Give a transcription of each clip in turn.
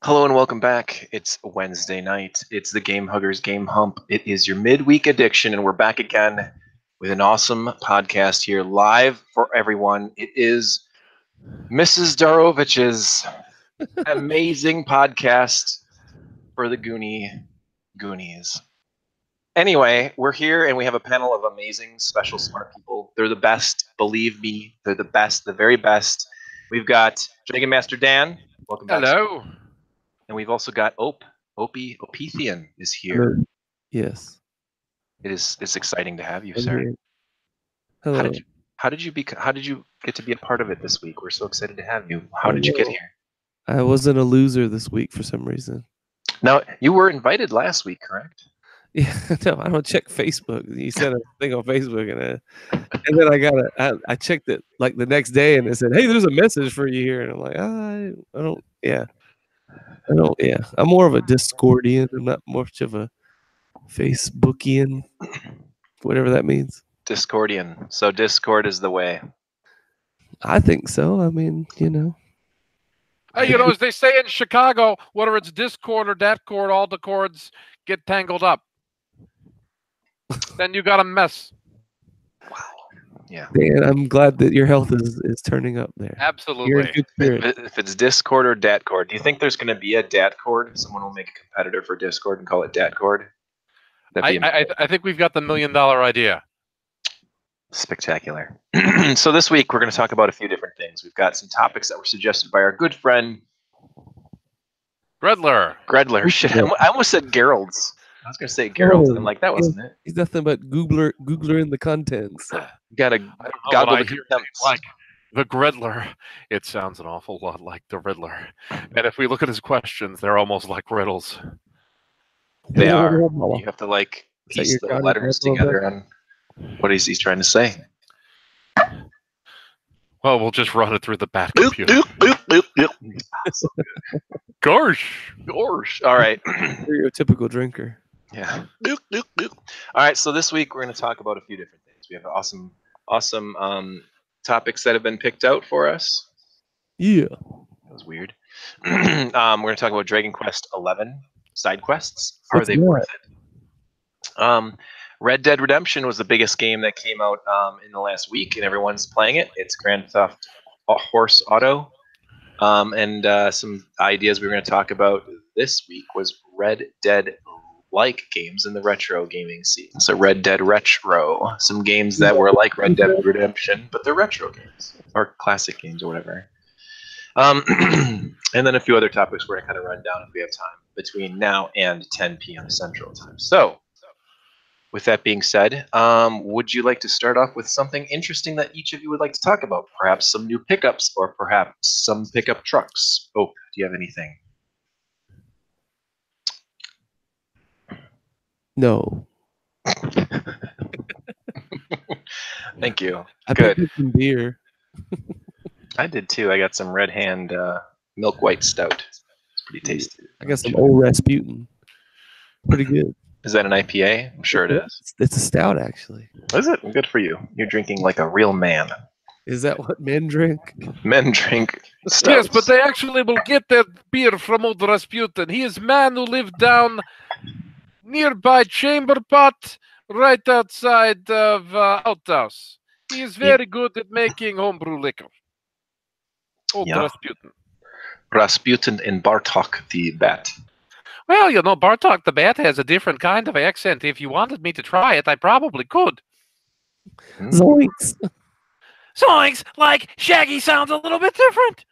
Hello and welcome back. It's Wednesday night. It's the Game Huggers Game Hump. It is your midweek addiction, and we're back again with an awesome podcast here live for everyone. It is Mrs. Darovich's amazing podcast for the Goonies. Anyway, we're here and we have a panel of amazing, special, smart people. They're the best. Believe me, they're the best, the very best. We've got Dragon Master Dan. Welcome back. Hello. And we've also got Opethian is here. Hello. Yes. It's exciting to have you, I'm sir. here. Hello. How did you get to be a part of it this week? We're so excited to have you. How did you get here? I wasn't a loser this week for some reason. Now, you were invited last week, correct? Yeah, no, I don't check Facebook. You said a thing on Facebook, and then I checked it like the next day, and it said, "Hey, there's a message for you here," and I'm like, I don't. Yeah, I'm more of a Discordian. I'm not much of a Facebookian, whatever that means. Discordian. So Discord is the way. I think so. I mean, Hey, as they say in Chicago, whether it's Discord or that cord, all the cords get tangled up. Then you got a mess. Wow. Yeah. Dan, I'm glad that your health is turning up there. Absolutely. You're in good spirit. If it's Discord or Datcord, do you think there's going to be a Datcord? Someone will make a competitor for Discord and call it Datcord? I think we've got the $1 million idea. Spectacular. So this week we're going to talk about a few different things. We've got some topics that were suggested by our good friend Gredler. Shit, I almost said Gerald's. I was going to say Gerald's, and I'm like, that wasn't it. He's nothing but Googler in the contents. You got to I goggle the hear contents. like the Gredler. It sounds an awful lot like the Riddler. And if we look at his questions, they're almost like riddles. They are. You have to piece the letters together and what is he trying to say? Well, we'll just run it through the bat computer. Gosh. All right. You're a typical drinker. Yeah. All right. So this week we're going to talk about a few different things. We have awesome topics that have been picked out for us. Yeah. That was weird. We're going to talk about Dragon Quest 11 side quests. Are they worth it? Red Dead Redemption was the biggest game that came out in the last week, and everyone's playing it. It's Grand Theft Horse Auto. And some ideas we were going to talk about this week was Red Dead-like games in the retro gaming scene. So Red Dead Retro, some games that were like Red Dead Redemption, but they're retro games, or classic games, or whatever. And then a few other topics we're going to kind of run down if we have time between now and 10 p.m. Central Time. So, with that being said, would you like to start off with something interesting that each of you would like to talk about? Perhaps some new pickups, or perhaps some pickup trucks. Oh, do you have anything? No. Thank you. I Good. picked up some beer. I did too. I got some Red Hand Milk White Stout. It's pretty tasty. I got some old Rasputin. Pretty good. Is that an IPA? I'm sure it is. It's a stout, actually. Is it? Good for you. You're drinking like a real man. Is that what men drink? Men drink stouts. Yes, but they actually will get their beer from old Rasputin. He is a man who lived down nearby Chamber Pot, right outside of Outhouse. He is very good at making homebrew liquor. Old Rasputin. Rasputin and Bartok the Bat. Well, Bartok the Bat has a different kind of accent. If you wanted me to try it, I probably could. Zoinks. Zoinks! Like Shaggy sounds a little bit different.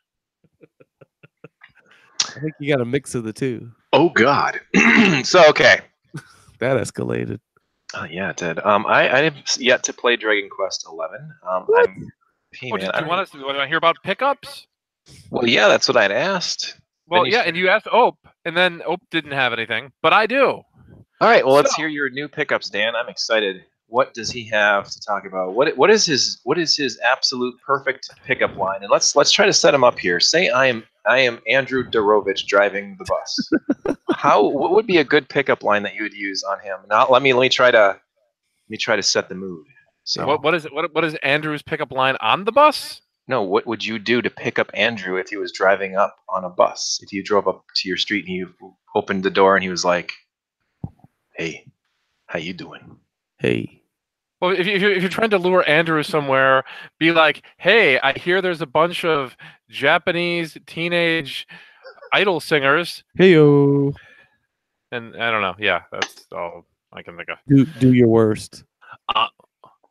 I think you got a mix of the two. Oh, God. So, okay. That escalated. Yeah, it did. I have yet to play Dragon Quest 11. Do you want to hear about pickups? Well, yeah, that's what I'd asked. Well, yeah, and you asked Ope, and then Ope didn't have anything, but I do. All right, well, let's hear your new pickups, Dan. I'm excited. What does he have to talk about? What is his absolute perfect pickup line? And let's try to set him up here. Say I am Andrew Darovich driving the bus. What would be a good pickup line that you would use on him? Now let me try to set the mood. So what is Andrew's pickup line on the bus? No, what would you do to pick up Andrew if he was driving up on a bus? If you drove up to your street and you opened the door and he was like, "Hey, how you doing?" Hey. Well, if you're trying to lure Andrew somewhere, be like, "Hey, I hear there's a bunch of Japanese teenage idol singers." Heyo. And I don't know. Yeah, that's all I can think of. Do your worst.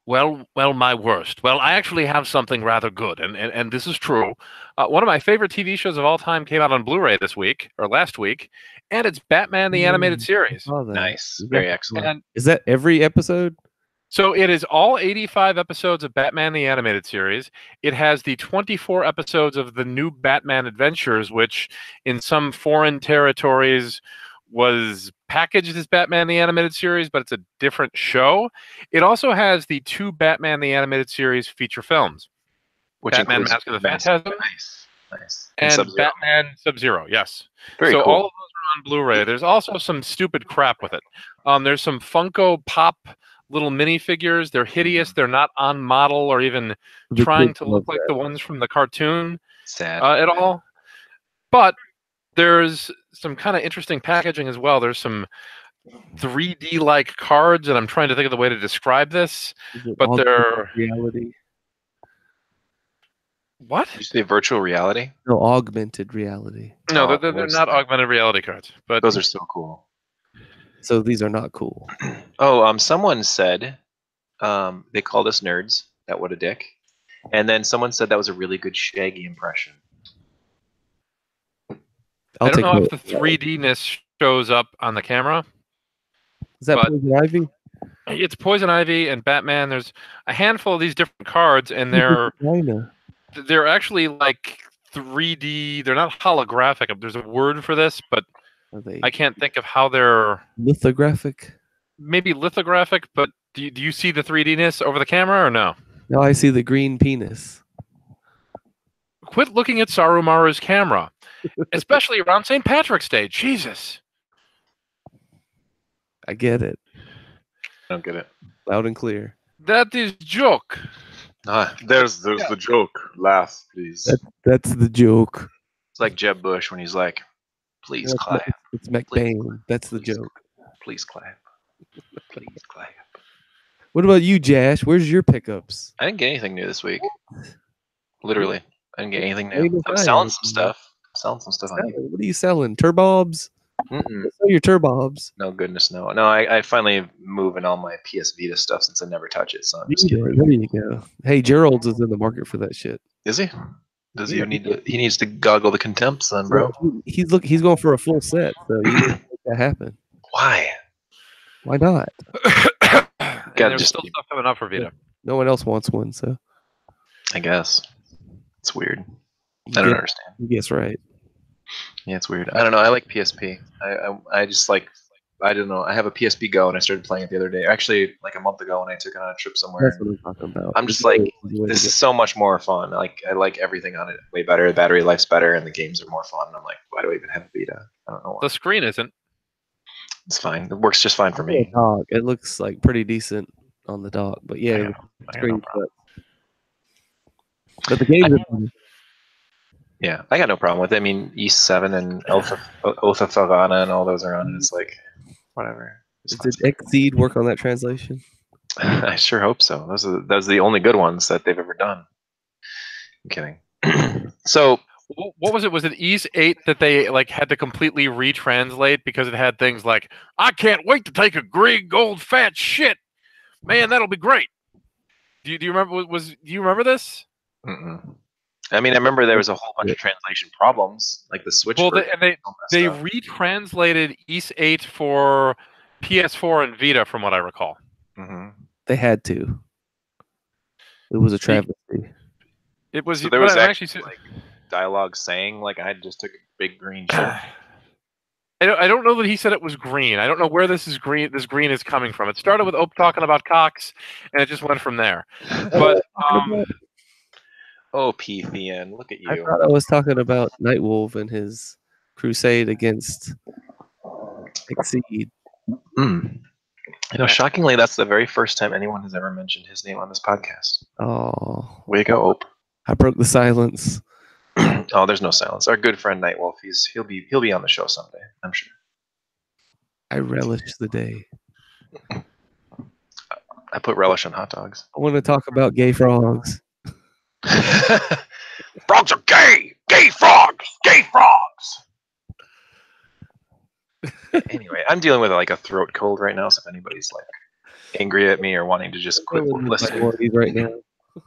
Well, my worst. Well, I actually have something rather good, and this is true. One of my favorite TV shows of all time came out on Blu-ray this week, or last week, and it's Batman the Animated Series. Saw that. Nice, very excellent. And Is that every episode? so it is all 85 episodes of Batman the Animated Series. It has the 24 episodes of the new Batman Adventures, which in some foreign territories was packaged as Batman the Animated Series, but it's a different show. It also has the 2 Batman the Animated Series feature films. Which Batman includes Mask of the Phantasm. Nice. And Sub-Zero. Batman Sub-Zero, yes. Very so cool. all of those are on Blu-ray. There's also some stupid crap with it. There's some Funko Pop little minifigures. They're hideous. They're not on model or even trying to look like the ones from the cartoon Sad. at all. But there's some kind of interesting packaging as well. There's some 3D-like cards, and I'm trying to think of the way to describe this. But they're reality. Did What? you say virtual reality? No, augmented reality. No, they're not augmented reality cards. But those are so cool. So these are not cool. Oh, someone said they called us nerds. That what a dick. And then someone said that was a really good Shaggy impression. I don't know if the 3D-ness shows up on the camera. Is that Poison Ivy? It's Poison Ivy and Batman. There's a handful of these different cards, and they're actually like 3D. They're not holographic. There's a word for this, but I can't think of how they're lithographic. Maybe lithographic, but do you see the 3D-ness over the camera or no? No, I see the green penis. Quit looking at Sarumaru's camera, especially around St. Patrick's Day. Jesus. I get it. I don't get it. Loud and clear. That is joke. There's the joke. Laugh, please. That's the joke. It's like Jeb Bush when he's like, "Please clap." It's McBain. That's the joke. Please clap. Please clap. What about you, Jash? Where's your pickups? I didn't get anything new this week. Literally, I didn't get anything new. I'm selling some stuff. On what are you selling? Turbobs? Sell your turbobs. No goodness, no. No, I finally moving all my PS Vita stuff since I never touch it. So I'm just there you go. Hey, Gerald's is in the market for that shit. Is he? Does he need to? He needs to goggle the contempts, then, bro. He's going for a full set. So you can make that happen. Why? Why not? There's still stuff coming up for Vita. No one else wants one, so I guess it's weird. I don't understand. You guess right. Yeah, it's weird. I don't know. I like PSP. I just like, I don't know. I have a PSP Go and I started playing it the other day. Actually, like a month ago when I took it on a trip somewhere. That's what I'm talking about. I'm just like, this is so much more fun. Like, I like everything on it way better. The battery life's better and the games are more fun. I'm like, why do I even have a Vita? I don't know why. The screen isn't. It's fine. It works just fine for me. It looks like pretty decent on the dock, but yeah, but the game. Yeah, I got no problem with it. I mean, East 7 and Otha Favana and all those are on it. It's like, whatever. Did Exceed work on that translation? I sure hope so. Those are the only good ones that they've ever done. I'm kidding. So, what was it? Was it East 8 that they like had to completely retranslate because it had things like, "I can't wait to take a Greek old fat shit, man, that'll be great." Do you remember? Do you remember this? I mean, I remember there was a whole bunch of translation problems, like the Switch. Well, they retranslated East 8 for PS4 and Vita, from what I recall. They had to. It was a travesty. It was. So there was actually like dialogue saying, like, I just took a big green shit. I don't know that he said it was green. I don't know where this green is coming from. It started with Ope talking about cocks, and it just went from there. But oh, P-Thean, look at you. I thought I was talking about Nightwolf and his crusade against Exceed. You know, shockingly, that's the very first time anyone has ever mentioned his name on this podcast. Oh. Way to go, Ope. I broke the silence. Oh, there's no silence. Our good friend Nightwolf, he'll be on the show someday, I'm sure. I relish the day. I put relish on hot dogs. I want to talk about gay frogs. Frogs are gay! Gay frogs! Gay frogs! Anyway, I'm dealing with like a throat cold right now, so if anybody's like angry at me or wanting to just quit listening right now.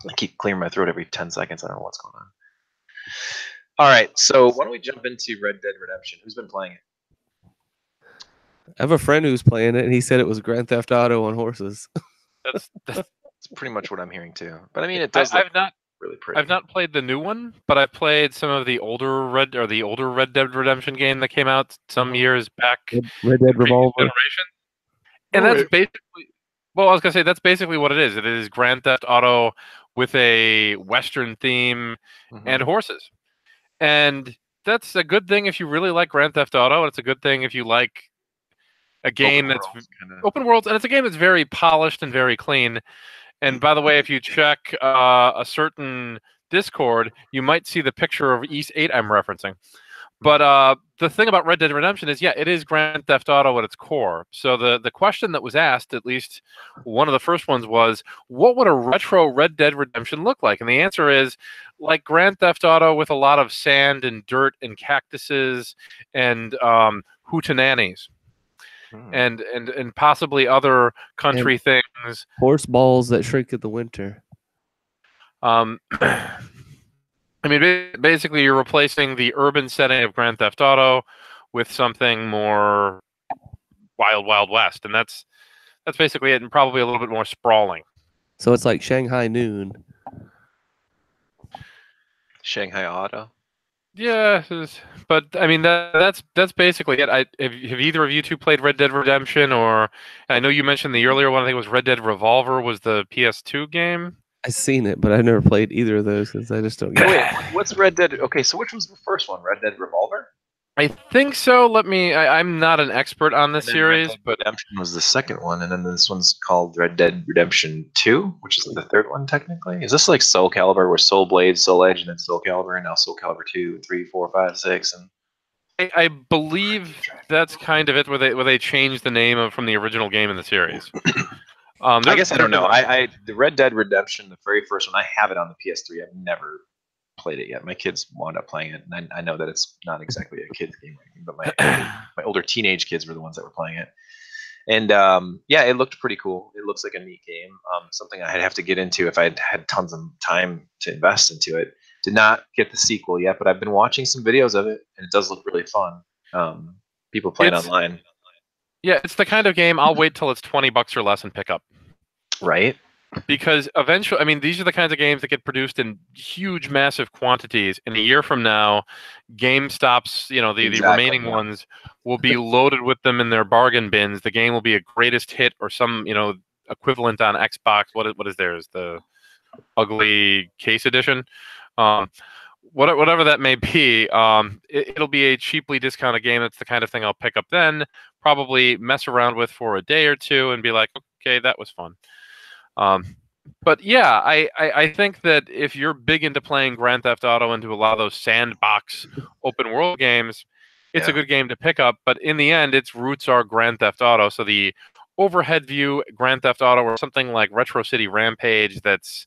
I keep clearing my throat every 10 seconds. I don't know what's going on. All right, so why don't we jump into Red Dead Redemption? Who's been playing it? I have a friend who's playing it, and he said it was Grand Theft Auto on horses. That's pretty much what I'm hearing too. But I mean, it does look really pretty. I've not played the new one, but I played some of the older Red Dead Redemption game that came out some years back. Red Dead Revolver. Generation. And that's basically, well, I was gonna say that's basically what it is. It is Grand Theft Auto with a Western theme and horses. And that's a good thing if you really like Grand Theft Auto. And it's a good thing if you like a game that's open worlds, and it's a game that's very polished and very clean. And by the way, if you check a certain Discord, you might see the picture of East 8 I'm referencing. But the thing about Red Dead Redemption is, yeah, it is Grand Theft Auto at its core. So the question that was asked, at least one of the first ones, was, what would a retro Red Dead Redemption look like? And the answer is, like Grand Theft Auto with a lot of sand and dirt and cactuses and hootenannies. And possibly other country things. Horse balls that shrink in the winter. I mean, basically, you're replacing the urban setting of Grand Theft Auto with something more Wild Wild West, and that's basically it, and probably a little bit more sprawling. So it's like Shanghai Noon. Shanghai Auto. Yeah, but I mean that's basically it. Have either of you two played Red Dead Redemption? Or I know you mentioned the earlier one. I think it was Red Dead Revolver was the PS2 game. I've seen it, but I've never played either of those because I just don't get it. What's Red Dead? Okay, so which was the first one? Red Dead Revolver? I think so. I'm not an expert on this series, but Redemption was the second one, and then this one's called Red Dead Redemption 2, which is the third one technically. Is this like Soul Calibur, where Soul Blade, Soul Edge, and then Soul Calibur, and now Soul Calibur 2, 3, 4, 5, 6, and I believe that's kind of it, where they changed the name from the original game in the series. I guess I don't know. The Red Dead Redemption, the very first one, I have it on the PS3. I've never played it yet. My kids wound up playing it, and I know that it's not exactly a kids game, but my older teenage kids were the ones that were playing it. And yeah, it looked pretty cool. It looks like a neat game. Something I'd have to get into if I had tons of time to invest into it. Did not get the sequel yet, but I've been watching some videos of it, and it does look really fun. People playing online. Yeah, it's the kind of game I'll wait till it's $20 or less and pick up. Right. Because eventually, I mean, these are the kinds of games that get produced in huge, massive quantities. And a year from now, GameStop's, the remaining ones will be loaded with them in their bargain bins. The game will be a greatest hit or some, equivalent on Xbox. What is theirs? The ugly case edition. Whatever that may be, it'll be a cheaply discounted game. That's the kind of thing I'll pick up then, probably mess around with for a day or two and be like, okay, that was fun. But yeah, I think that if you're big into playing Grand Theft Auto, into a lot of those sandbox open world games, it's a good game to pick up. But in the end, its roots are Grand Theft Auto. So the overhead view Grand Theft Auto, or something like Retro City Rampage, that's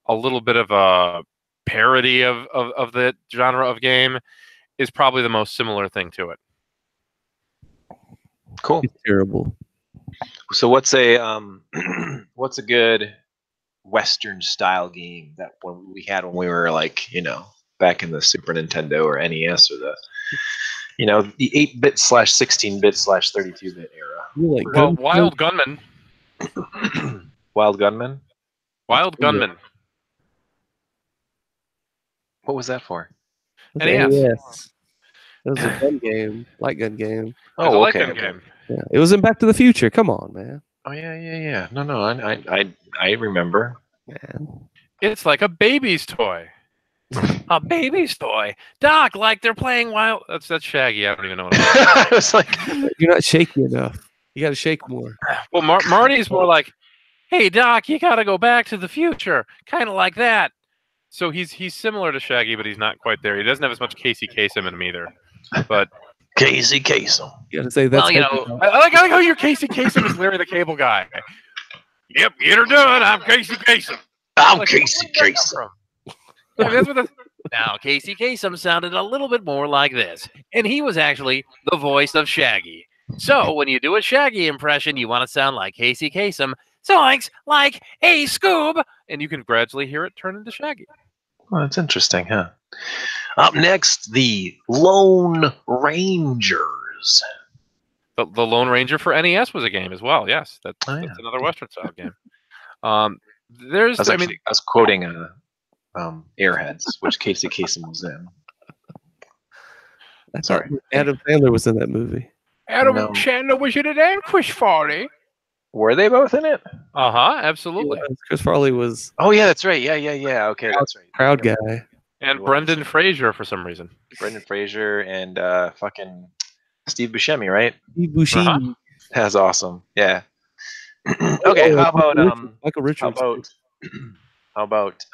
a little bit of a parody of the genre of game, is probably the most similar thing to it. Cool. It's terrible. So what's a good Western style game that we had when we were like, back in the Super Nintendo or NES, or the 8-bit / 16-bit / 32-bit era? Wild Gunman. Wild Gunman? Wild Gunman. What was that for? NES. It was a gun game, light gun game. Oh, okay. Light gun game. Yeah, it was in Back to the Future. Come on, man. Oh yeah. No, I remember. Man. It's like a baby's toy. A baby's toy, Doc. Like they're playing Wild. That's Shaggy. I don't even know what it is. It's like, you're not shaky enough. You got to shake more. Well, Marty's more like, hey, Doc, you got to go back to the future, kind of like that. So he's similar to Shaggy, but he's not quite there. He doesn't have as much Casey Kasem in him either. But Casey Kasem. You gotta say that's. well, you know, I like how your Casey Kasem is Larry the Cable Guy. Yep, get her done. I'm Casey Kasem. I'm Like, Casey where did that come Kasem. from? Yeah, that's what the. Now Casey Kasem sounded a little bit more like this, and he was actually the voice of Shaggy. So when you do a Shaggy impression, you want to sound like Casey Kasem. Zoinks, like a Scoob, and you can gradually hear it turn into Shaggy. Well, that's interesting, huh? Up next, the Lone Rangers. The Lone Ranger for NES was a game as well. Yes, that's another Western style game. There's, I was quoting Airheads, which Casey Kasem was in. I thought Adam Sandler was in that movie. Adam Sandler was in it, and Chris Farley. Were they both in it? Absolutely. Chris Farley was. Oh yeah, that's right. Yeah. Okay, that's right. Crowd guy. And Brendan Fraser for some reason. Brendan Fraser and fucking Steve Buscemi, right? Steve Buscemi. That's awesome. Yeah. Okay, how about Michael Richards? How about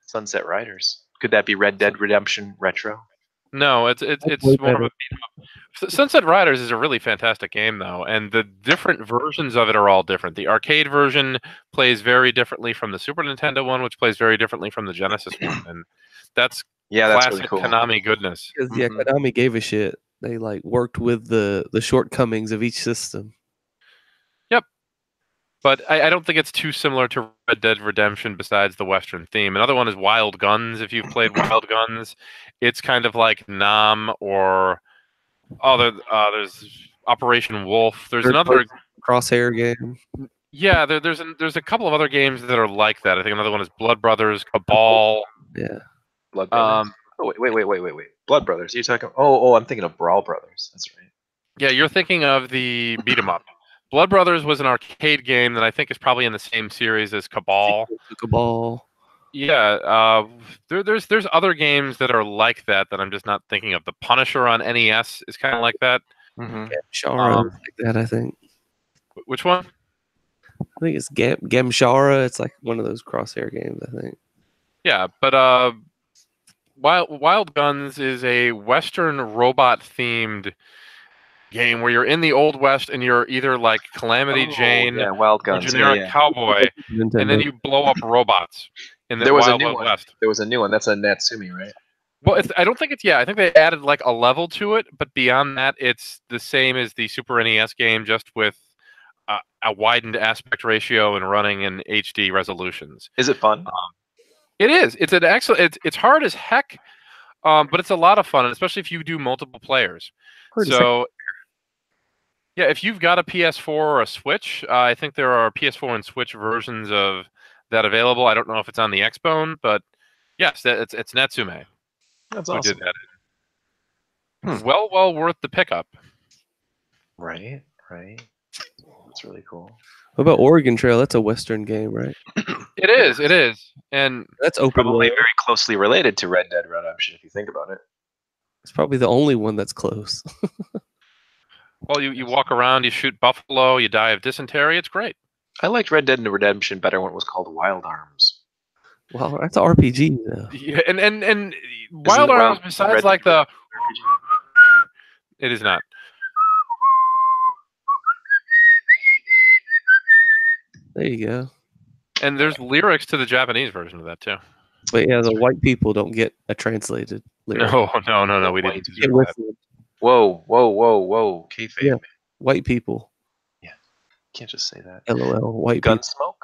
Sunset Riders? Could that be Red Dead Redemption Retro? No, it's more of a beat 'em up. Sunset Riders is a really fantastic game, though, and the different versions of it are all different. The arcade version plays very differently from the Super Nintendo one, which plays very differently from the Genesis one, and that's classic really cool. Konami goodness. Because Konami gave a shit. They worked with the shortcomings of each system. Yep, but I don't think it's too similar to Red Dead Redemption. Besides the Western theme, another one is Wild Guns. If you've played Wild Guns, it's kind of like Nam or there's Operation Wolf. There's another Crosshair game. Yeah, there's a couple of other games that are like that. I think another one is Blood Brothers, Cabal. Yeah. Blood Brothers. Wait. Blood Brothers. Are you talking? Oh, I'm thinking of Brawl Brothers. That's right. Yeah, you're thinking of the beat 'em up. Blood Brothers was an arcade game that I think is probably in the same series as Cabal. Cabal. Yeah, there's other games that are like that I'm just not thinking of. The Punisher on NES is kind of like that. Gamshara like that, I think. Which one? I think it's Gamshara. It's like one of those Crosshair games, I think. Yeah, but Wild Guns is a Western robot-themed game where you're in the Old West and you're either like Calamity Jane, Wild Guns, or generic cowboy, and then you blow up robots in the Wild West. There was a new one. That's a Natsumi, right? Well, I don't think it's. Yeah, I think they added like a level to it, but beyond that, it's the same as the Super NES game, just with a widened aspect ratio and running in HD resolutions. Is it fun? It is. It's an excellent. It's hard as heck, but it's a lot of fun, especially if you do multiple players. So, yeah, if you've got a PS4 or a Switch, I think there are PS4 and Switch versions of that available. I don't know if it's on the Xbone, but yes, it's Natsume. That's awesome. Who did that. Well worth the pickup. Right. That's really cool. What about Oregon Trail? That's a Western game, right? It is. And that's open probably very closely related to Red Dead Redemption, if you think about it. It's probably the only one that's close. Well, you walk around, you shoot buffalo, you die of dysentery. It's great. I liked Red Dead Redemption better when it was called Wild Arms. Well, that's an RPG, though. Yeah, and Wild Arms, besides like the... It is not. There you go. And there's lyrics to the Japanese version of that, too. But yeah, the white people don't get a translated lyric. No, we didn't do that. Whoa. Kayfabe. Yeah, white people. Yeah, can't just say that. LOL, white Gunsmoke?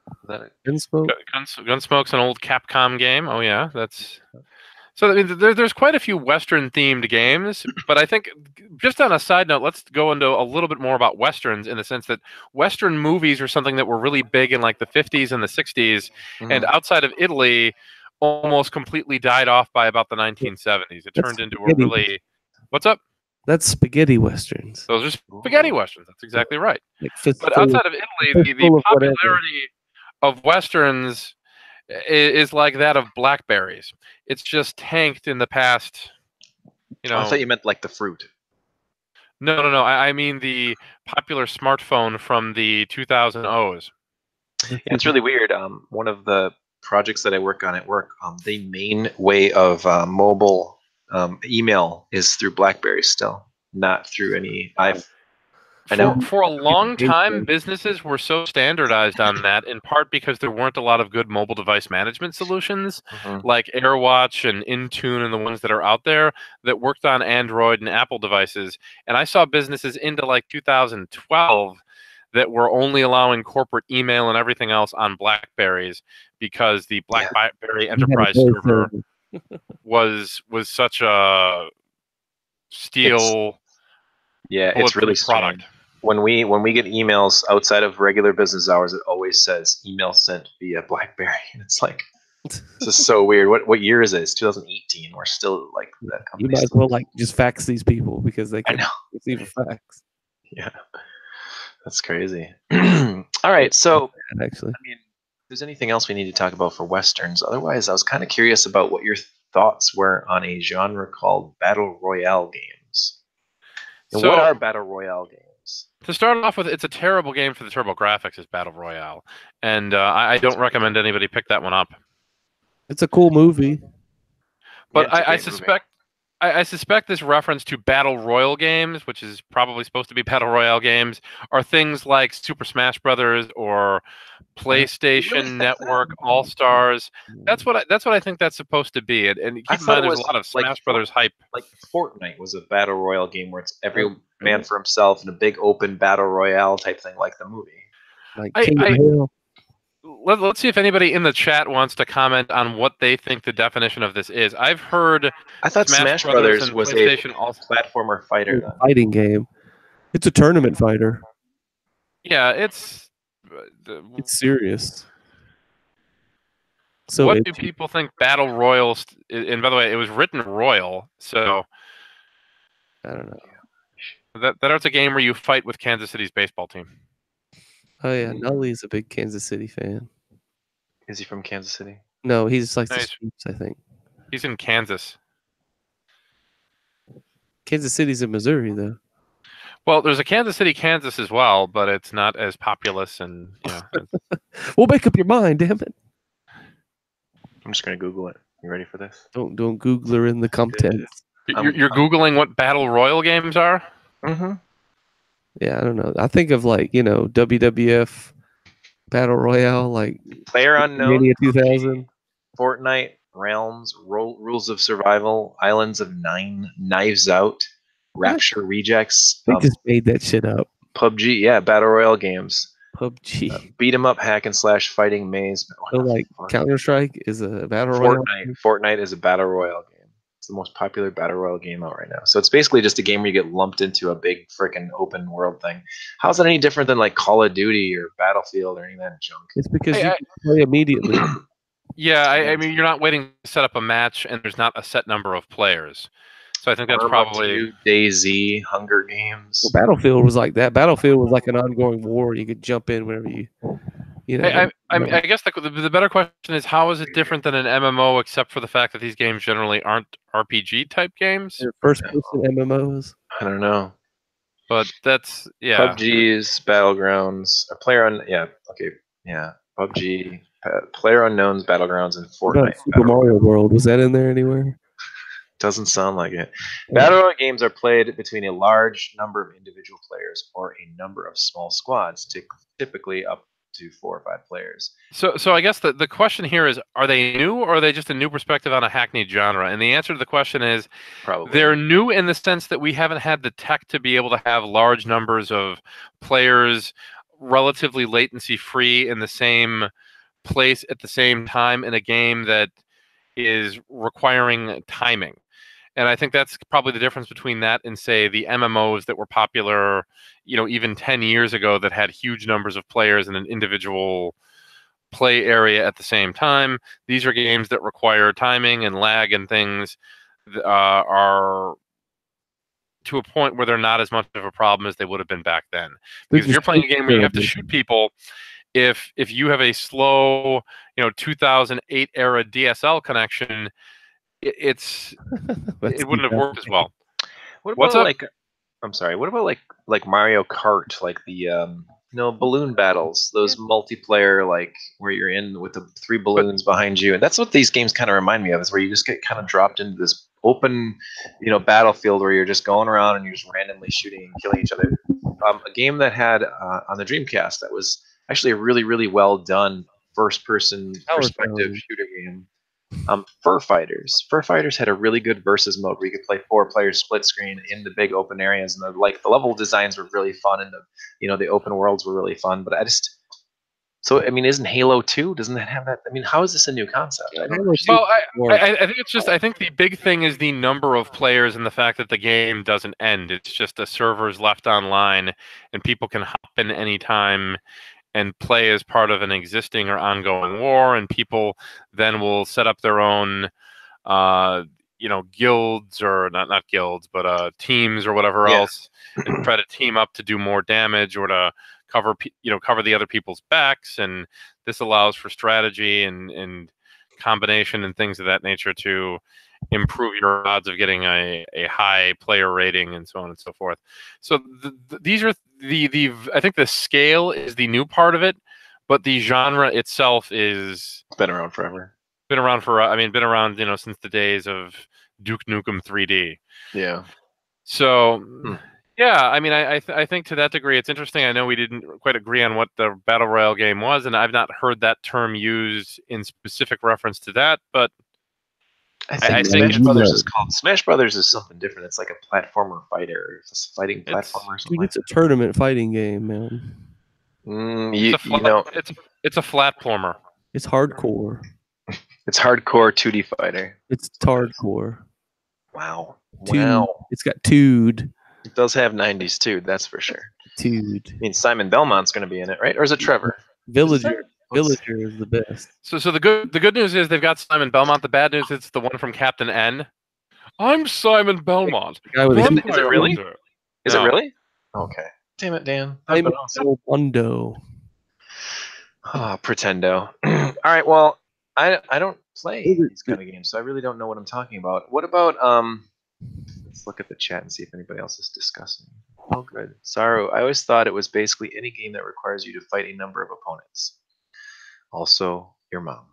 Is that it? Gunsmoke? Gunsmoke's an old Capcom game. Oh, yeah, that's... So, I mean, there's quite a few Western-themed games, but I think, just on a side note, let's go into a little bit more about Westerns in the sense that Western movies are something that were really big in, like, the 50s and the 60s, and outside of Italy, almost completely died off by about the 1970s. It turned into a really... What's up? That's spaghetti Westerns. Those are spaghetti Westerns. That's exactly right. Like but outside of Italy, the popularity of Westerns is like that of blackberries. It's just tanked in the past. I thought you meant like the fruit. No. I mean the popular smartphone from the 2000s. Yeah, it's really weird. One of the projects that I work on at work, the main way of mobile email is through BlackBerry still, not through any iPhone. I know. For a long time, businesses were so standardized on that, in part because there weren't a lot of good mobile device management solutions like AirWatch and Intune and the ones that are out there that worked on Android and Apple devices. And I saw businesses into like 2012 that were only allowing corporate email and everything else on Blackberries because the BlackBerry Enterprise server was such a steel. It's really product. When we get emails outside of regular business hours, it always says email sent via BlackBerry, and it's like, this is so weird. What year is it? It's 2018. We're still like that company. You might as well like just fax these people because they can receive a fax. Yeah, that's crazy. All right, so actually, I mean, if there's anything else we need to talk about for westerns? Otherwise, I was kind of curious about what your thoughts were on a genre called battle royale games. And what are battle royale games? To start off with, it's a terrible game for the TurboGrafx. Is Battle Royale, and I don't recommend anybody pick that one up. It's a cool movie, but I suspect this reference to Battle Royal games, which is probably supposed to be Battle Royale games, are things like Super Smash Brothers or PlayStation Network All Stars. That's what I think that's supposed to be. And keep in mind, there's a lot of Smash Brothers hype. Like Fortnite was a battle royale game where it's every man for himself in a big open battle royale type thing, like the movie. Like let's see if anybody in the chat wants to comment on what they think the definition of this is. I thought Smash Brothers was a platformer fighter. Fighting game. It's a tournament fighter. Yeah, it's serious. So what do people think Battle Royals? And by the way, it was written Royal, so I don't know. That's a game where you fight with Kansas City's baseball team. Oh yeah, Nully's a big Kansas City fan. Is he from Kansas City? No, he's like the Chiefs, I think. He's in Kansas. Kansas City's in Missouri, though. Well, there's a Kansas City, Kansas as well, but it's not as populous and We'll make up your mind, damn it. I'm just gonna Google it. You ready for this? Don't Googler in the contents. You're Googling what Battle Royal games are? Mm-hmm. Yeah, I don't know. I think of like, WWF Battle Royale, like PlayerUnknown, Mania 2000, Fortnite, Realms, Rules of Survival, Islands of Nine, Knives Out, Rapture Rejects. They just made that shit up. PUBG, yeah, Battle Royale games. PUBG. Beat 'em up, hack and slash, fighting maze. So like Counter-Strike is a Battle Royale game? Fortnite is a Battle Royale game. It's the most popular Battle Royale game out right now. So it's basically just a game where you get lumped into a big freaking open world thing. How's that any different than like Call of Duty or Battlefield or any of that junk? It's because you can play immediately. Yeah, I mean, you're not waiting to set up a match, and there's not a set number of players. So I think that's probably DayZ, Hunger Games. Well, Battlefield was like that. Battlefield was like an ongoing war. You could jump in whenever I guess the better question is, how is it different than an MMO, except for the fact that these games generally aren't RPG type games? First-person MMOs. I don't know, but that's PUBG's Battlegrounds. PUBG, PlayerUnknown's Battlegrounds, and Fortnite. Super Mario World, was that in there anywhere? Doesn't sound like it. Battle Royale games are played between a large number of individual players or a number of small squads, typically up to 4 or 5 players. So I guess the question here is, are they new, or are they just a new perspective on a hackneyed genre? And the answer to the question is, probably they're new in the sense that we haven't had the tech to be able to have large numbers of players relatively latency free in the same place at the same time in a game that is requiring timing. And I think that's probably the difference between that and, say, the MMOs that were popular, even 10 years ago, that had huge numbers of players in an individual play area at the same time. These are games that require timing and lag and things that are to a point where they're not as much of a problem as they would have been back then. Because if you're playing a game where you have to shoot people, if you have a slow, 2008 era DSL connection, it wouldn't have worked as well. What about like Mario Kart, like the balloon battles, those multiplayer, like where you're in with the 3 balloons behind you, and that's what these games kind of remind me of. Is where you just get kind of dropped into this open, battlefield where you're just going around and you're just randomly shooting and killing each other. A game that had on the Dreamcast that was actually a really, really well done first-person perspective shooter game. Fur Fighters. Fur Fighters had a really good versus mode where you could play 4 players split screen in the big open areas, and the level designs were really fun, and the open worlds were really fun. But isn't Halo 2? Doesn't that have that? I mean, how is this a new concept? I don't Well, I think it's just, I think the big thing is the number of players and the fact that the game doesn't end. It's just the servers left online, and people can hop in anytime and play as part of an existing or ongoing war, and people then will set up their own, guilds, or not guilds, but teams or whatever else, and try to team up to do more damage or to cover the other people's backs. And this allows for strategy and combination and things of that nature to improve your odds of getting a high player rating and so on and so forth. So these are the I think the scale is the new part of it, but the genre itself is been around forever. Been around since the days of Duke Nukem 3D. Yeah. So yeah, I think to that degree it's interesting. I know we didn't quite agree on what the Battle Royale game was, and I've not heard that term used in specific reference to that, but I think Smash Brothers is called Smash Brothers is something different. It's like a platformer fighter. It's a fighting platformer or something. Dude, it's a tournament fighting game, man. It's a flatformer. It's hardcore. It's hardcore 2D fighter. It's hardcore. Wow. It's got Tude. It does have 90s too, that's for sure. Tude. I mean, Simon Belmont's going to be in it, right? Or is it Trevor? Villager is the best. So the good news is they've got Simon Belmont. The bad news is it's the one from Captain N. I'm Simon Belmont. Is it really? Is it really? Okay. Damn it, Dan. I'm Mundo. Pretendo. All right. Well, I don't play these kind of games, so I really don't know what I'm talking about. What about Let's look at the chat and see if anybody else is discussing. Oh, good. Saru, I always thought it was basically any game that requires you to fight a number of opponents. Also, your mom.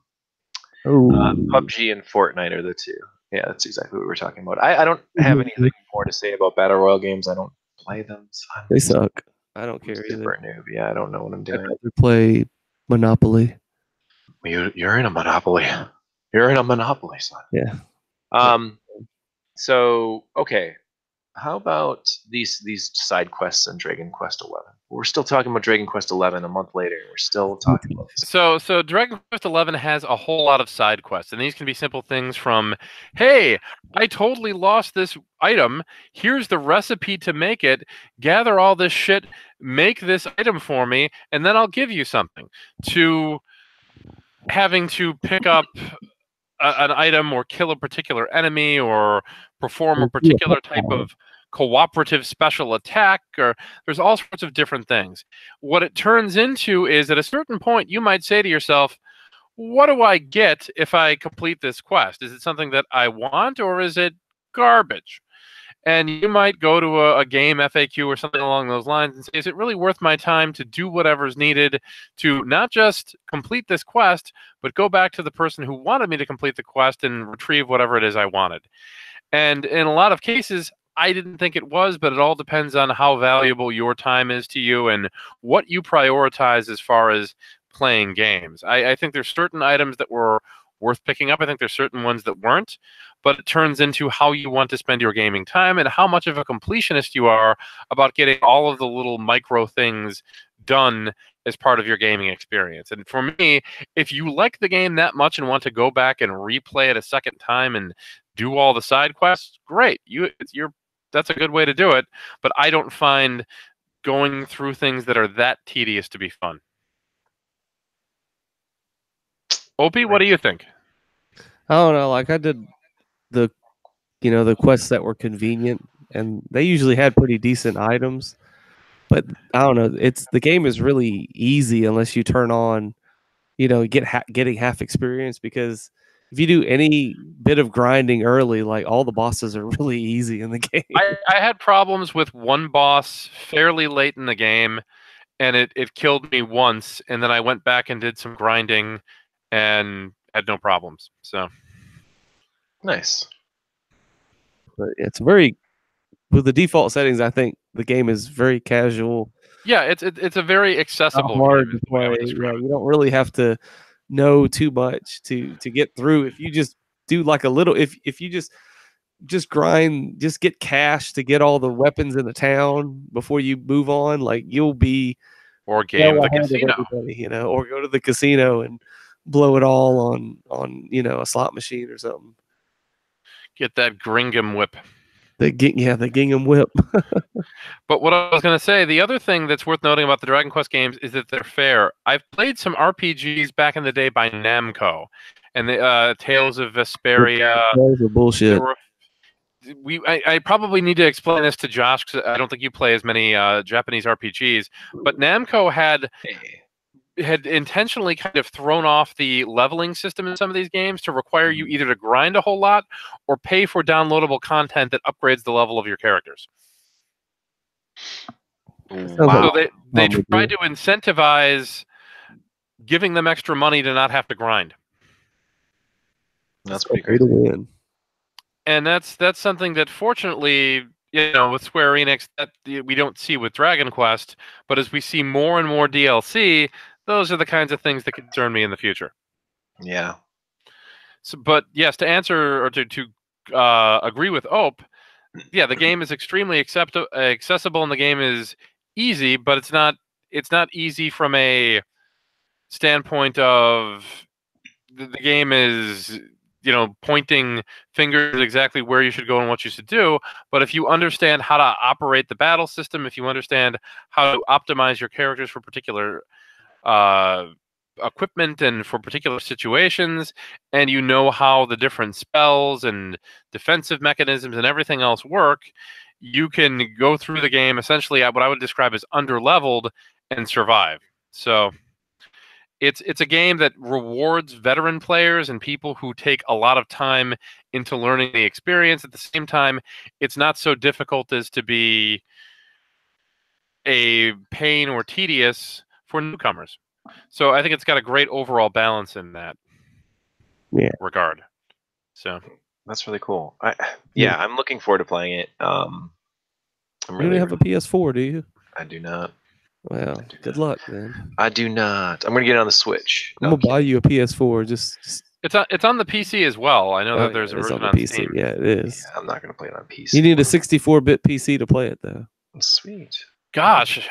PUBG and Fortnite are the two. Yeah, that's exactly what we're talking about. I don't have anything more to say about Battle Royale games. I don't play them. So they suck. I don't care either. Super noob. Yeah, I don't know what I'm doing. I'd rather play Monopoly. You're in a Monopoly. You're in a Monopoly, son. Yeah. So, okay. How about these side quests in Dragon Quest 11? We're still talking about Dragon Quest 11 a month later. We're still talking about this. So Dragon Quest 11 has a whole lot of side quests, and these can be simple things from, hey, I totally lost this item. Here's the recipe to make it. Gather all this shit, make this item for me, and then I'll give you something. To having to pick up an item or kill a particular enemy or perform a particular type of cooperative special attack, or there's all sorts of different things. What it turns into is at a certain point you might say to yourself, what do I get if I complete this quest? Is it something that I want, or is it garbage? And you might go to a game FAQ or something along those lines and say, is it really worth my time to do whatever's needed to not just complete this quest, but go back to the person who wanted me to complete the quest and retrieve whatever it is I wanted? And in a lot of cases, I didn't think it was, but it all depends on how valuable your time is to you and what you prioritize as far as playing games. I think there's certain items that were worth picking up. I think there's certain ones that weren't, but it turns into how you want to spend your gaming time and how much of a completionist you are about getting all of the little micro things done as part of your gaming experience. And for me, if you like the game that much and want to go back and replay it a second time and do all the side quests, great. That's a good way to do it, but I don't find going through things that are that tedious to be fun. Opie, what do you think? I don't know. Like I did the quests that were convenient, and they usually had pretty decent items. But I don't know. The game is really easy unless you turn on, getting half experience, because if you do any bit of grinding early, like all the bosses are really easy in the game. I had problems with one boss fairly late in the game, and it killed me once, and then I went back and did some grinding, and had no problems. So Nice. But it's very with the default settings. I think the game is very casual. yeah, it's a very Not accessible hard game, to is the way I play. would Yeah, describe it. you don't really have to know too much to get through. If you just do like a little, if you just grind, just get cash to get all the weapons in the town before you move on, like you'll be Or game well the ahead of casino, everybody, you know, or go to the casino and blow it all on a slot machine or something. get that Gringham whip. The gingham whip. But what I was going to say, the other thing that's worth noting about the Dragon Quest games is that they're fair. I've played some RPGs back in the day by Namco, and the Tales of Vesperia. Those are bullshit. I probably need to explain this to Josh because I don't think you play as many Japanese RPGs. But Namco had intentionally kind of thrown off the leveling system in some of these games to require you either to grind a whole lot or pay for downloadable content that upgrades the level of your characters. Wow. So they tried to incentivize giving them extra money to not have to grind. That's pretty Way to crazy. win. And that's something that fortunately, with Square Enix, that we don't see with Dragon Quest. But as we see more and more DLC, those are the kinds of things that concern me in the future. Yeah. So, but yes, to answer or to agree with Ope, yeah, the game is extremely accessible, and the game is easy, but it's not easy from a standpoint of the game is pointing fingers exactly where you should go and what you should do. But if you understand how to operate the battle system, if you understand how to optimize your characters for particular equipment and for particular situations, and you know how the different spells and defensive mechanisms and everything else work, you can go through the game essentially at what I would describe as underleveled and survive. So it's a game that rewards veteran players and people who take a lot of time into learning the experience. At the same time, it's not so difficult as to be a pain or tedious for newcomers. So I think it's got a great overall balance in that regard. So that's really cool. I'm looking forward to playing it. I'm you don't have a PS4, do you? I do not. Well, good luck, man. I do not. I'm gonna get it on the Switch. I'm gonna buy you a PS4. Just it's on the PC as well. I know that there's a version on PC. Steam. Yeah, it is. Yeah, I'm not gonna play it on PC. You need a 64-bit PC to play it, though. Sweet. Gosh,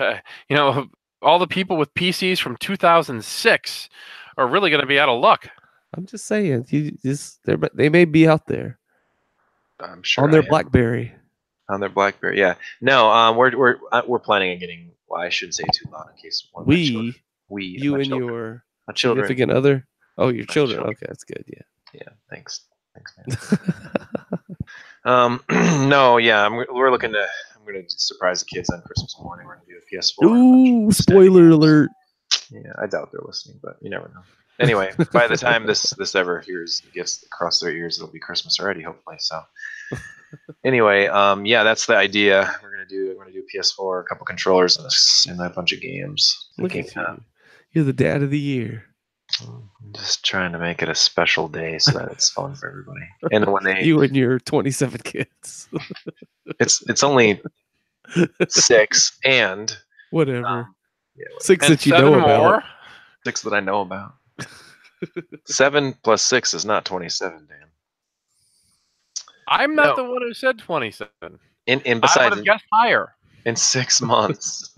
all the people with PCs from 2006 are really going to be out of luck. I'm just saying, they may be out there. I'm sure on their BlackBerry. On their BlackBerry, yeah. No, we're planning on getting. Well, I shouldn't say too loud in case one of my children, you and your children. Significant other. Oh, your children. Okay, that's good. Yeah. Yeah. Thanks, man. No, yeah. We're looking to. I'm gonna surprise the kids on Christmas morning. We're gonna do a PS4. Ooh, spoiler alert. Yeah, I doubt they're listening, but you never know. Anyway, by the time this ever gets across their ears, it'll be Christmas already, hopefully. So, anyway, yeah, that's the idea. We're gonna do PS4, a couple controllers, and a bunch of games. Look at you. You're the dad of the year. I'm just trying to make it a special day so that it's fun for everybody. And when you and your 27 kids. it's only 6 and whatever. Yeah, 6 that you know about. 6 that I know about. 7 plus 6 is not 27, Dan. I'm not the one who said 27. And besides, I would have guessed higher. In 6 months,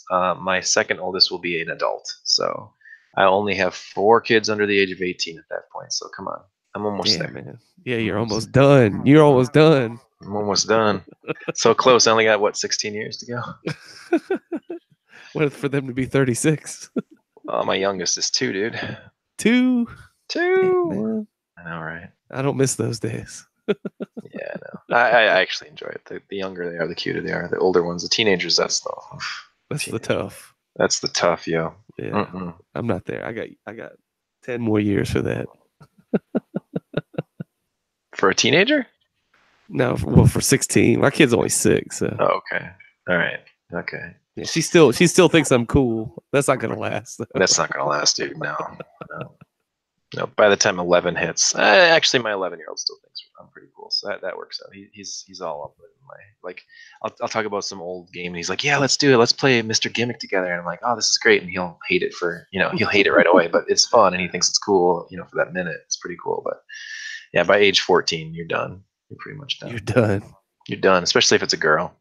my second oldest will be an adult. So I only have 4 kids under the age of 18 at that point. So come on, I'm almost there, man. Yeah, you're almost done. You're almost done. I'm almost done. So close. I only got 16 years to go. What for them to be 36? My youngest is 2, dude. 2. Man. I know, right? I don't miss those days. Yeah, no. I actually enjoy it. The younger they are, the cuter they are. The older ones, the teenagers, that's the tough. That's the tough, yo. Yeah, I'm not there. I got 10 more years for that. For a teenager? No, well, for 16. My kid's only 6. So. Oh, okay. All right. Okay. Yeah, she still thinks I'm cool. That's not gonna last. That's not gonna last, dude. No. No. By the time 11 hits, actually, my 11-year-old still thinks I'm pretty cool, so that works out. He's all up with my like. I'll talk about some old game, and he's like, "Yeah, let's do it. Let's play Mr. Gimmick together." And I'm like, "Oh, this is great," and he'll hate it he'll hate it right away, but it's fun, and he thinks it's cool. For that minute, it's pretty cool. But yeah, by age 14, you're done. You're pretty much done. You're done. You're done, especially if it's a girl.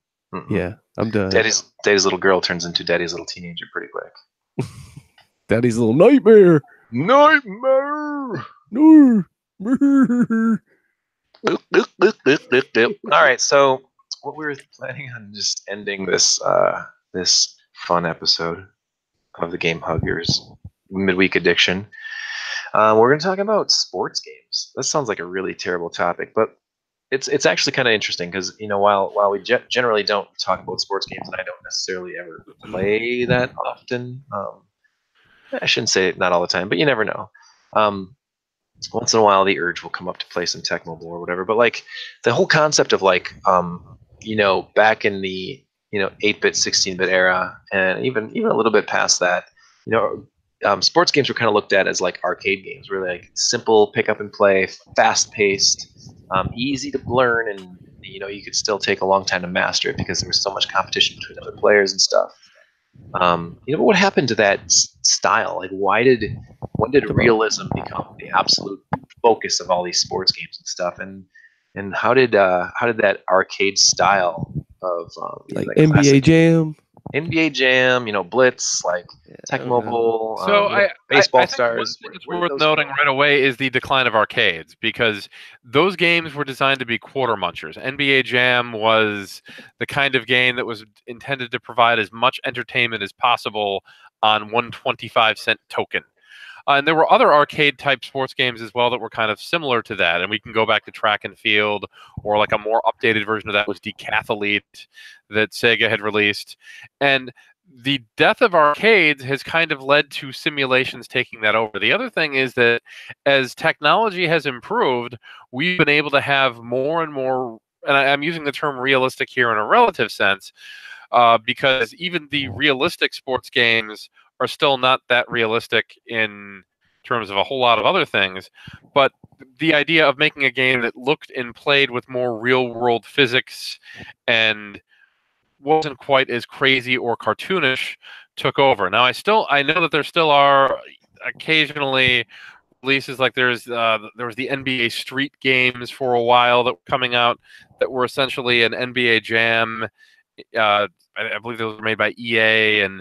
Yeah, I'm done. Daddy's little girl turns into Daddy's little teenager pretty quick. Daddy's little nightmare. Nightmare. No. All right, so what we were planning on just ending this this fun episode of the Game Huggers Midweek Addiction. We're going to talk about sports games. That sounds like a really terrible topic, but it's actually kind of interesting because while we generally don't talk about sports games, and I don't necessarily ever play that often. I shouldn't say it not all the time, but you never know. Once in a while, the urge will come up to play some Tecmo Bowl or whatever. But like the whole concept of back in the 8-bit, 16-bit era, and even a little bit past that, sports games were kind of looked at as like arcade games, really like simple pick up and play, fast paced, easy to learn, and you could still take a long time to master it because there was so much competition between other players and stuff. But what happened to that style? Like, when did realism become the absolute focus of all these sports games and stuff? And how did that arcade style of like NBA Jam, Blitz, like Tecmo Bowl, Baseball Stars? One thing that's worth noting right away is the decline of arcades, because those games were designed to be quarter munchers. NBA Jam was the kind of game that was intended to provide as much entertainment as possible on one 25-cent token. And there were other arcade-type sports games as well that were kind of similar to that. And we can go back to Track and Field, or like a more updated version of that was Decathlete that Sega had released. And the death of arcades has kind of led to simulations taking that over. The other thing is that as technology has improved, we've been able to have more and more, and I'm using the term realistic here in a relative sense, because even the realistic sports games are still not that realistic in terms of a whole lot of other things. But the idea of making a game that looked and played with more real-world physics and wasn't quite as crazy or cartoonish took over. Now, I know that there still are occasionally releases, like there was the NBA Street games for a while that were coming out that were essentially an NBA Jam. I believe those were made by EA and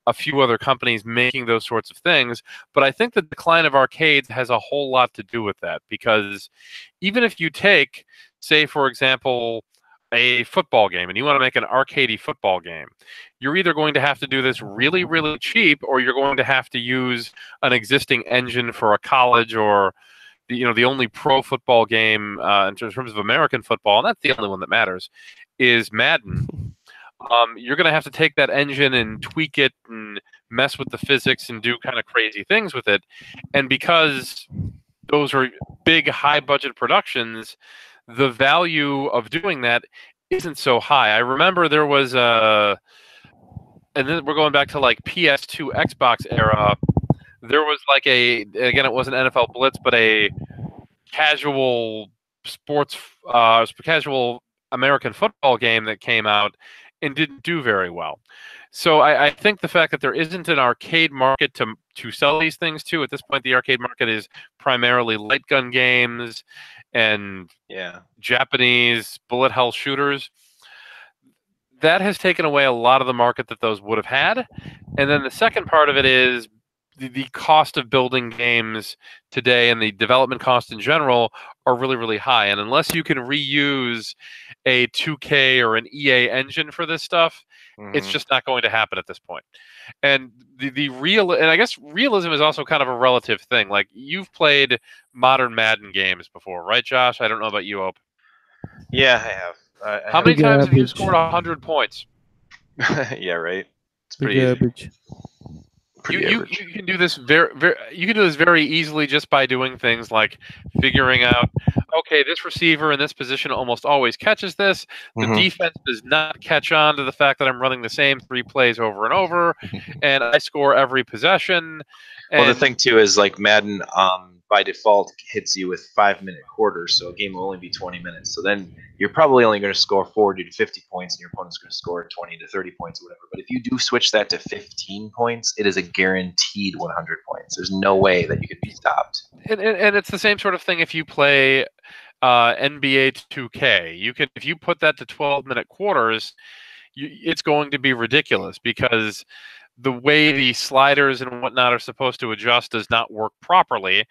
a few other companies making those sorts of things. But I think the decline of arcades has a whole lot to do with that, because even if you take, say, for example, a football game and you want to make an arcadey football game, you're either going to have to do this really, really cheap, or you're going to have to use an existing engine for a college, or the only pro football game in terms of American football, and that's the only one that matters, is Madden. You're going to have to take that engine and tweak it and mess with the physics and do kind of crazy things with it. And because those are big, high-budget productions, the value of doing that isn't so high. I remember there was and then we're going back to like PS2, Xbox era. There was like again, it wasn't NFL Blitz, but a casual casual American football game that came out and didn't do very well. So I think the fact that there isn't an arcade market to sell these things to, at this point, the arcade market is primarily light gun games and Japanese bullet hell shooters. That has taken away a lot of the market that those would have had. And then the second part of it is the cost of building games today, and the development cost in general, are really, really high. And unless you can reuse a 2K or an EA engine for this stuff, it's just not going to happen at this point. And and I guess realism is also kind of a relative thing. Like, you've played modern Madden games before, right, Josh? I don't know about you, Ope. Yeah, I have. How many times have you scored 100 points? Yeah, right. It's pretty average. pretty average. You can do this very easily just by doing things like figuring out, okay, this receiver in this position almost always catches this. The defense does not catch on to the fact that I'm running the same 3 plays over and over, and I score every possession. Well, the thing too is like Madden by default hits you with 5-minute quarters, so a game will only be 20 minutes. So then you're probably only going to score 40 to 50 points, and your opponent's going to score 20 to 30 points or whatever. But if you do switch that to 15 points, it is a guaranteed 100 points. There's no way that you could be stopped. And it's the same sort of thing if you play NBA 2K. You can, if you put that to 12-minute quarters, it's going to be ridiculous because the way the sliders and whatnot are supposed to adjust does not work properly.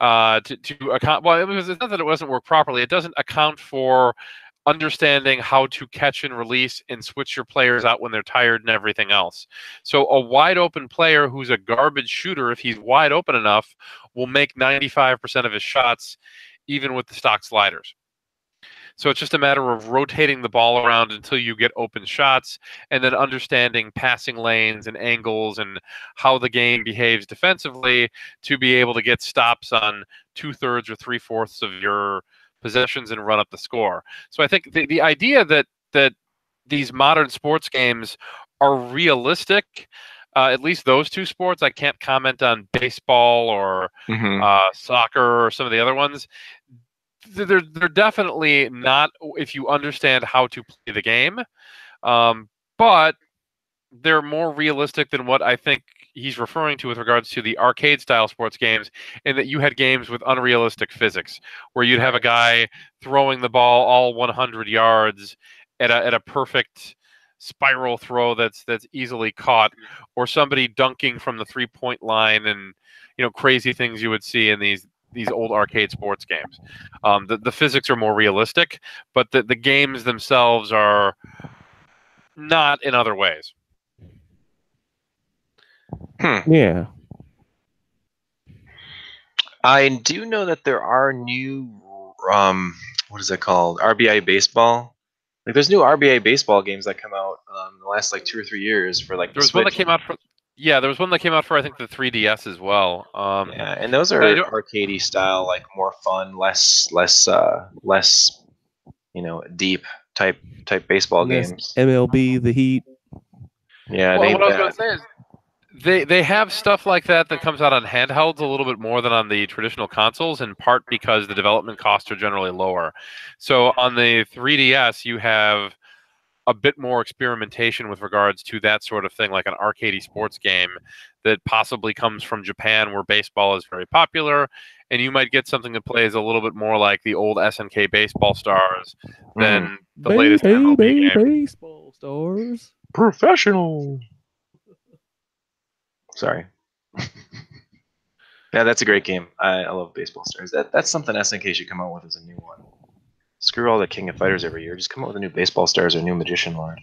To account, well, it's not that it doesn't work properly. It doesn't account for understanding how to catch and release and switch your players out when they're tired and everything else. So a wide open player who's a garbage shooter, if he's wide open enough, will make 95% of his shots, even with the stock sliders. So it's just a matter of rotating the ball around until you get open shots, and then understanding passing lanes and angles and how the game behaves defensively to be able to get stops on 2/3 or 3/4 of your possessions and run up the score. So I think the idea that these modern sports games are realistic, at least those two sports. I can't comment on baseball or soccer or some of the other ones. They're definitely not if you understand how to play the game, but they're more realistic than what I think he's referring to with regards to the arcade style sports games, in that you had games with unrealistic physics where you'd have a guy throwing the ball all 100 yards at a perfect spiral throw that's easily caught, or somebody dunking from the 3-point line, and crazy things you would see in these old arcade sports games. The physics are more realistic, but the games themselves are not in other ways. Yeah. I do know that there are new, what is that called? RBI baseball. Like there's new RBI baseball games that come out in the last like 2 or 3 years for like. There was one that came out for. Yeah, there was one that came out for I think the 3DS as well. Yeah, and those are arcadey style, like more fun, less deep type baseball games. MLB, the Heat. Yeah, well, what I was going to say is they have stuff like that comes out on handhelds a little bit more than on the traditional consoles, in part because the development costs are generally lower. So on the 3DS, you have a bit more experimentation with regards to that sort of thing, like an arcadey sports game that possibly comes from Japan, where baseball is very popular, and you might get something that plays a little bit more like the old SNK baseball stars than the latest MLB game. Baseball stars. Professional. Sorry. Yeah, that's a great game. I love Baseball Stars. That's something SNK should come out with as a new one. Screw all the King of Fighters every year. Just come out with a new Baseball Stars or new Magician Lord.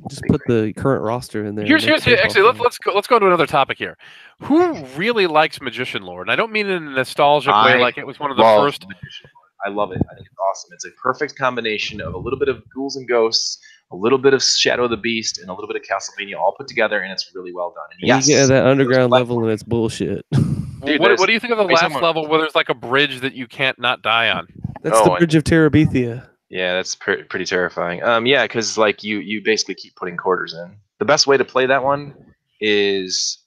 Just put the current roster in there. Here's actually let's go to another topic here. Who really likes Magician Lord? And I don't mean in a nostalgic way, like it was one of the first. Magician Lord. I love it. I think it's awesome. It's a perfect combination of a little bit of Ghouls and Ghosts, a little bit of Shadow of the Beast, and a little bit of Castlevania all put together, and it's really well done. And yes, you get that underground level, and it's bullshit. Dude, what do you think of the last level where there's like a bridge that you can't not die on? That's the Bridge of Terabithia. Yeah, that's pretty terrifying. Yeah, because like you basically keep putting quarters in. The best way to play that one is,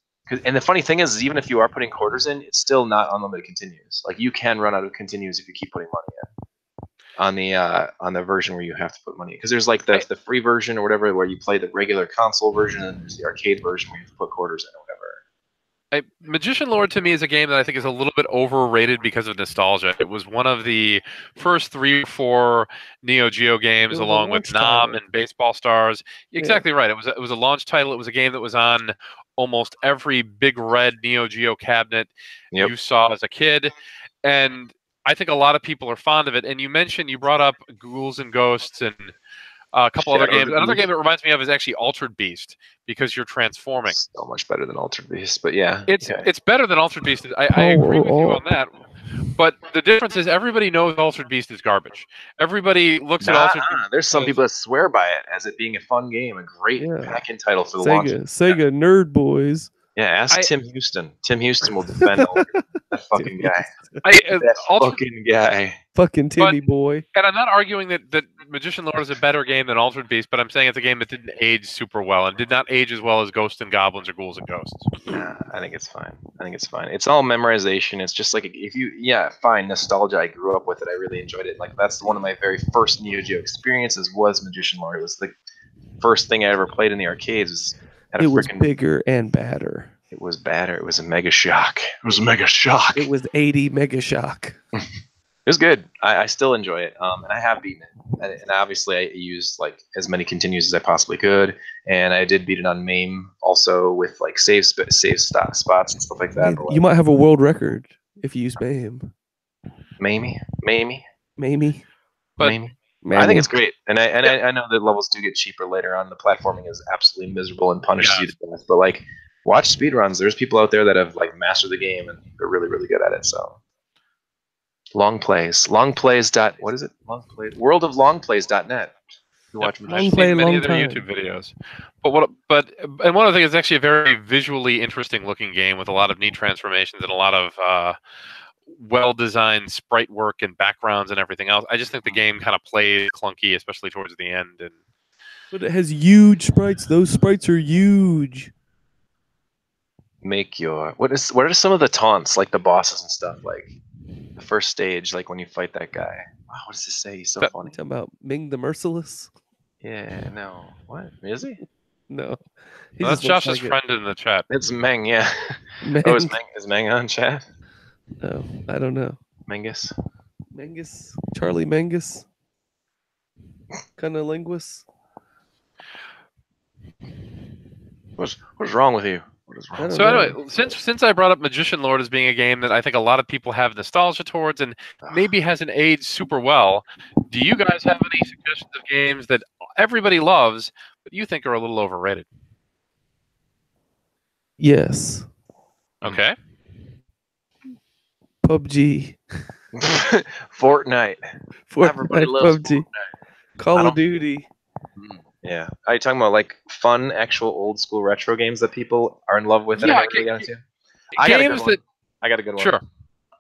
and the funny thing is even if you are putting quarters in, it's still not unlimited continues. Like you can run out of continues if you keep putting money in on the version where you have to put money in. Because there's like the free version or whatever where you play the regular console version, and there's the arcade version where you have to put quarters in or whatever. Magician Lord to me is a game that I think is a little bit overrated because of nostalgia. It was one of the first 3 or 4 Neo Geo games, along with Nam and Baseball Stars. Exactly right. It was a launch title. It was a game that was on almost every big red Neo Geo cabinet you saw as a kid, and I think a lot of people are fond of it. And you brought up Ghouls and Ghosts and a couple other games. Another game it reminds me of is actually Altered Beast, because you're transforming. So much better than Altered Beast, but yeah. It's better than Altered Beast. I agree with you on that. But the difference is everybody knows Altered Beast is garbage. Everybody looks at Altered Beast. There's some people that swear by it as it being a fun game, a great back-end title for the launch. Sega Nerd Boys. Yeah, ask Tim Houston. Tim Houston will defend that fucking guy. That fucking guy. Fucking Timmy boy. And I'm not arguing that Magician Lord is a better game than Altered Beast, but I'm saying it's a game that didn't age super well and did not age as well as Ghosts and Goblins or Ghouls and Ghosts. I think it's fine. It's all memorization. It's just like fine, nostalgia. I grew up with it. I really enjoyed it. Like that's one of my very first Neo Geo experiences was Magician Lord. It was the first thing I ever played in the arcades. It was bigger and badder. It was badder. It was a mega shock. It was 80 mega shock. It was good. I still enjoy it, and I have beaten it. And obviously, I used like as many continues as I possibly could, and I did beat it on MAME also with like save spots and stuff like that. You might have a world record if you use MAME. MAME. But I think it's great, and I know that levels do get cheaper later on. The platforming is absolutely miserable and punishes you to death. But like, watch speedruns. There's people out there that have like mastered the game and they're really, really good at it. So. Worldoflongplays.net. You watch I've seen many of their YouTube videos. And one of the things, it's actually a very visually interesting looking game with a lot of neat transformations and a lot of well-designed sprite work and backgrounds and everything else. I just think the game kind of plays clunky, especially towards the end. But it has huge sprites. Those sprites are huge. What are some of the taunts, like the bosses and stuff, like the first stage, like when you fight that guy? Wow, what does this say? He's so funny. Talking about Ming the Merciless? Yeah, no. What? Is he? No. That's Josh's friend in the chat. It's Meng, yeah. Meng. Oh, is Meng on chat? No, I don't know. Mengus? Charlie Mengus? Cunnilingus? What's wrong with you? So anyway, since I brought up Magician Lord as being a game that I think a lot of people have nostalgia towards and maybe hasn't aged super well, do you guys have any suggestions of games that everybody loves but you think are a little overrated? Yes. Okay. Fortnite. PUBG. Everybody loves PUBG. Fortnite. Call of Duty. Yeah. Are you talking about like fun, actual old school retro games that people are in love with? Yeah, I got a good one. Sure.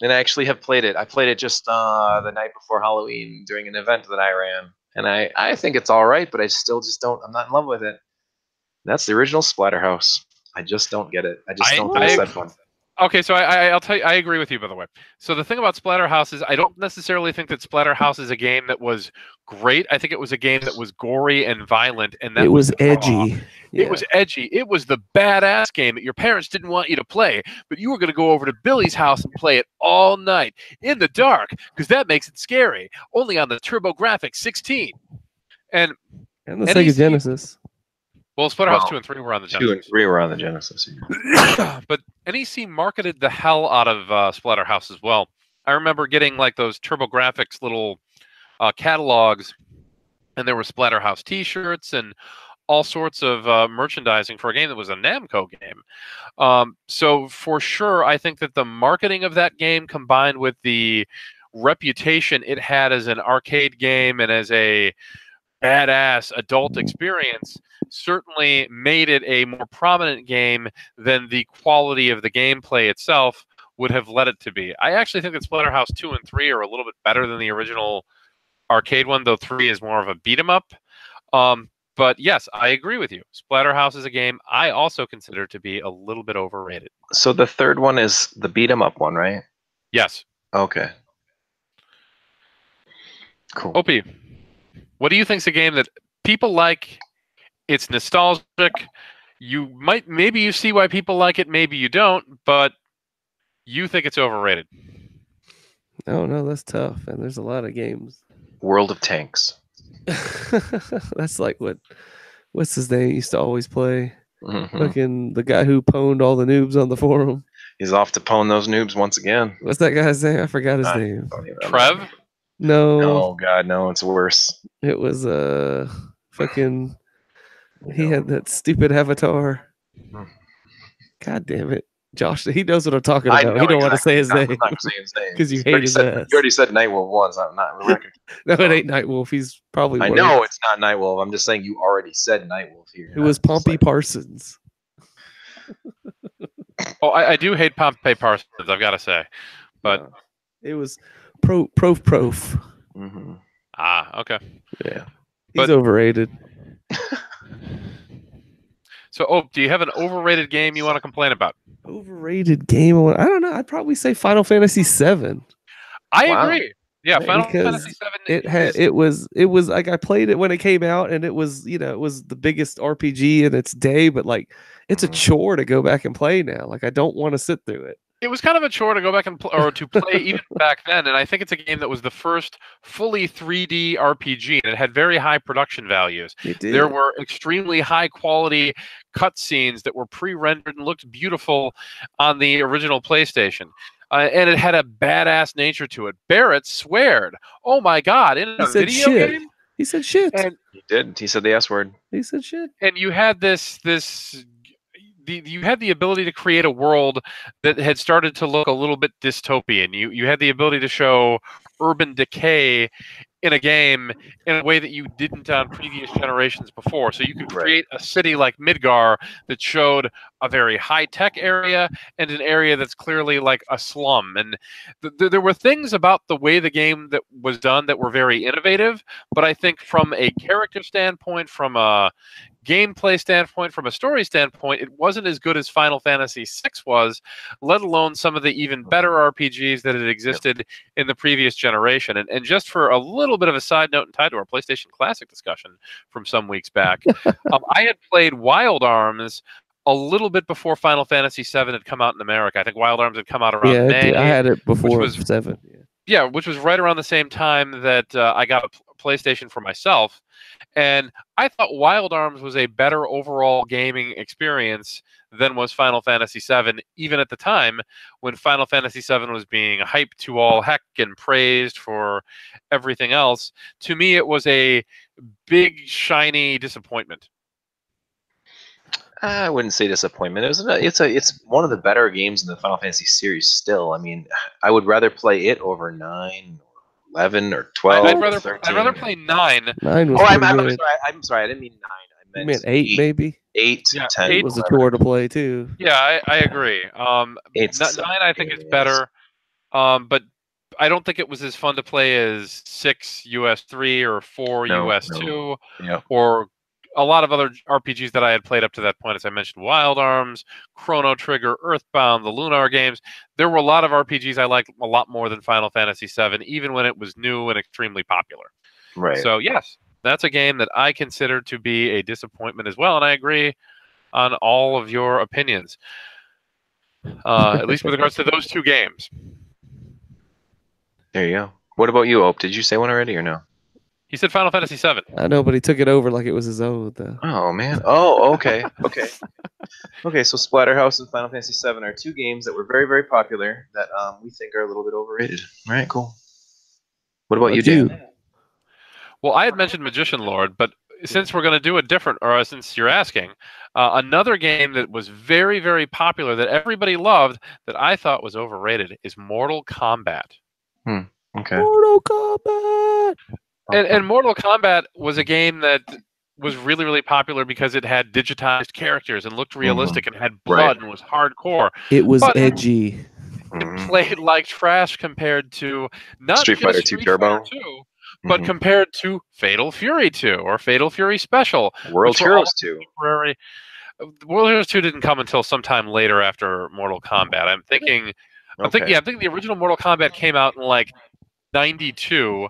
And I actually have played it. I played it just the night before Halloween during an event that I ran. And I think it's all right, but I still just don't. I'm not in love with it. That's the original Splatterhouse. I just don't get it. I just don't think it's that fun. Okay, so I'll tell you, I agree with you, by the way. So the thing about Splatterhouse is I don't necessarily think that Splatterhouse is a game that was great. I think it was a game that was gory and violent, and that it was edgy. Yeah. It was edgy. It was the badass game that your parents didn't want you to play, but you were going to go over to Billy's house and play it all night in the dark because that makes it scary. Only on the TurboGrafx 16. And the Sega Genesis. Well, Splatterhouse 2 and 3 were on the Genesis. 2 and 3 were on the Genesis. But NEC marketed the hell out of Splatterhouse as well. I remember getting like those TurboGrafx little catalogs, and there were Splatterhouse T-shirts and all sorts of merchandising for a game that was a Namco game. So for sure, I think that the marketing of that game combined with the reputation it had as an arcade game and as a badass adult experience certainly made it a more prominent game than the quality of the gameplay itself would have led it to be. I actually think that Splatterhouse 2 and 3 are a little bit better than the original arcade one, though 3 is more of a beat-em-up. But yes, I agree with you. Splatterhouse is a game I also consider to be a little bit overrated. So the third one is the beat-em-up one, right? Yes. Okay. Cool. OP, what do you think is a game that people like? It's nostalgic. Maybe you see why people like it, maybe you don't, but you think it's overrated. No, that's tough. And there's a lot of games. World of Tanks. That's like what's his name used to always play. Mm-hmm. Fucking the guy who pwned all the noobs on the forum. He's off to pwn those noobs once again. What's that guy's name? I forgot his name. Trev? No. Oh God, no, it's worse. It was fucking. He had that stupid avatar. God damn it, Josh! He knows what I'm talking about. He don't want to say his name. I'm not saying his name because you hate his ass. You already said Nightwolf once. I'm not. No, it ain't Nightwolf. He's probably. I know it's not Nightwolf. I'm just saying you already said Nightwolf here. It was Pompey Parsons. Oh, I do hate Pompey Parsons, I've got to say. But it was prof. Mm-hmm. Okay. Yeah, he's overrated. So, do you have an overrated game you want to complain about? Overrated game. I don't know. I'd probably say Final Fantasy VII. I agree. Yeah, Final Fantasy Because VII it was like I played it when it came out, and it was it was the biggest RPG in its day, but like it's a chore to go back and play now. Like I don't want to sit through it. It was kind of a chore to go back and or to play even back then, and I think it's a game that was the first fully 3D RPG, and it had very high production values. It did. There were extremely high quality cutscenes that were pre-rendered and looked beautiful on the original PlayStation. And it had a badass nature to it. Barrett sweared, "Oh my God!" in a video game. He said shit. And he did. He said the S word. He said shit. And you had you had the ability to create a world that had started to look a little bit dystopian. You had the ability to show urban decay in a game in a way that you didn't on previous generations before. So you could create a city like Midgar that showed a very high-tech area and an area that's clearly like a slum. And there were things about the way the game that was done that were very innovative, but I think from a character standpoint, from a gameplay standpoint, from a story standpoint, it wasn't as good as Final Fantasy VI was, let alone some of the even better RPGs that had existed in the previous generation. And just for a little bit of a side note and tied to our PlayStation Classic discussion from some weeks back, I had played Wild Arms a little bit before Final Fantasy VII had come out in America. I think Wild Arms had come out around May. I had it before 7. Yeah, which was right around the same time that I got a PlayStation for myself. And I thought Wild Arms was a better overall gaming experience than was Final Fantasy VII, even at the time when Final Fantasy VII was being hyped to all heck and praised for everything else. To me, it was a big, shiny disappointment. I wouldn't say disappointment. It's one of the better games in the Final Fantasy series still. I mean, I would rather play it over 9 or 11 or 12 I'd or rather 13. play 9. 9 was I'm sorry. I didn't mean 9. I meant 8 maybe. 8, yeah, 10. 8 was a chore to play too. Yeah, I agree. 9 I think is better. But I don't think it was as fun to play as 6 US 3 or 4 US 2 or a lot of other RPGs that I had played up to that point. As I mentioned, Wild Arms, Chrono Trigger, Earthbound, the Lunar games. There were a lot of RPGs I liked a lot more than Final Fantasy VII, even when it was new and extremely popular. Right. So yes, that's a game that I consider to be a disappointment as well, and I agree on all of your opinions, at least with regards to those two games. There you go. What about you, Ope? Did you say one already or no? He said Final Fantasy VII. I know, but he took it over like it was his own, though. Oh, man. Oh, okay. Okay. Okay, so Splatterhouse and Final Fantasy VII are two games that were very, very popular that we think are a little bit overrated. All right, cool. What about you, Dan? Well, I had mentioned Magician Lord, but since we're going to do a different, or since you're asking, another game that was very, very popular that everybody loved that I thought was overrated is Mortal Kombat. Okay. Mortal Kombat! And Mortal Kombat was a game that was really, really popular because it had digitized characters and looked realistic and had blood and was hardcore. It was edgy. It played like trash compared to not Street Fighter 2 Turbo, but compared to Fatal Fury 2 or Fatal Fury Special. World Heroes 2. World Heroes 2 didn't come until sometime later after Mortal Kombat. I'm thinking the original Mortal Kombat came out in like 92.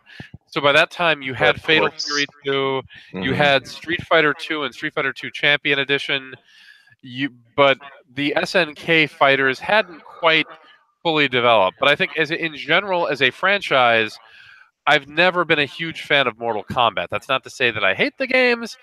So by that time, you had Fatal Fury 2, you had Street Fighter 2 and Street Fighter 2 Champion Edition. But the SNK fighters hadn't quite fully developed. But I think, in general, as a franchise, I've never been a huge fan of Mortal Kombat. That's not to say that I hate the games.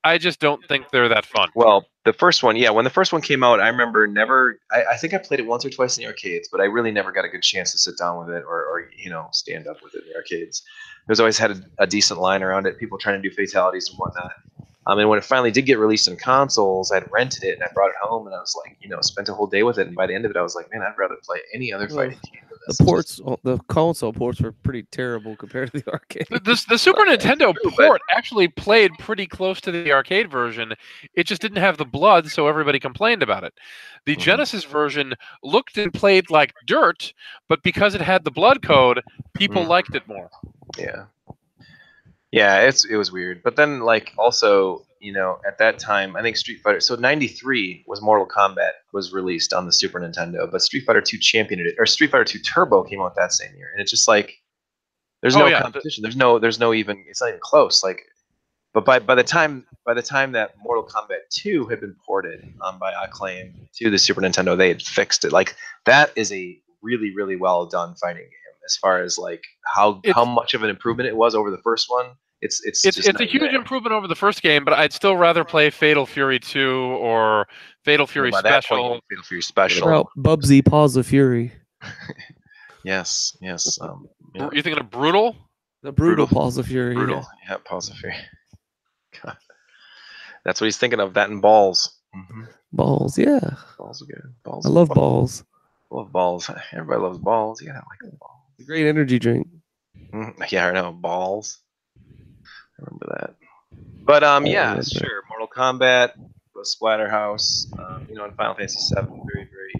I just don't think they're that fun. Well, the first one, when the first one came out, I remember I think I played it once or twice in the arcades, but I really never got a good chance to sit down with it or stand up with it in the arcades. There's always had a decent line around it, people trying to do fatalities and whatnot. And when it finally did get released in consoles, I'd rented it and I brought it home and I was like, spent a whole day with it. And by the end of it, I was like, man, I'd rather play any other fighting game than this. The ports, the console ports were pretty terrible compared to the arcade. The Super Nintendo port actually played pretty close to the arcade version. It just didn't have the blood, so everybody complained about it. The Genesis version looked and played like dirt, but because it had the blood code, people liked it more. Yeah. Yeah, it was weird. But then, like, also, you know, at that time, I think Street Fighter. So '93 was Mortal Kombat was released on the Super Nintendo, but Street Fighter 2 championed it, or Street Fighter 2 Turbo came out that same year, and it's just like there's no competition. There's no even. It's not even close. Like, but by the time that Mortal Kombat 2 had been ported by Acclaim to the Super Nintendo, they had fixed it. Like, that is a really, really well done fighting game. As far as like how much of an improvement it was over the first one, it's a huge improvement over the first game, but I'd still rather play Fatal Fury 2 or Fatal Fury Special. Fatal Fury Special. What about Bubsy Paws of Fury? Yes. You thinking of Brutal? The Brutal Paws of Fury. Brutal. Yeah, Paws of Fury. God. That's what he's thinking of. That and Balls. Balls, yeah. Balls are good. Balls. I love Balls. I love Balls. Everybody loves Balls. You gotta like Balls. It's a great energy drink. Yeah, I know. Balls. I remember that. But yeah, sure. Mortal Kombat, Splatterhouse, you know, and Final Fantasy VII, very, very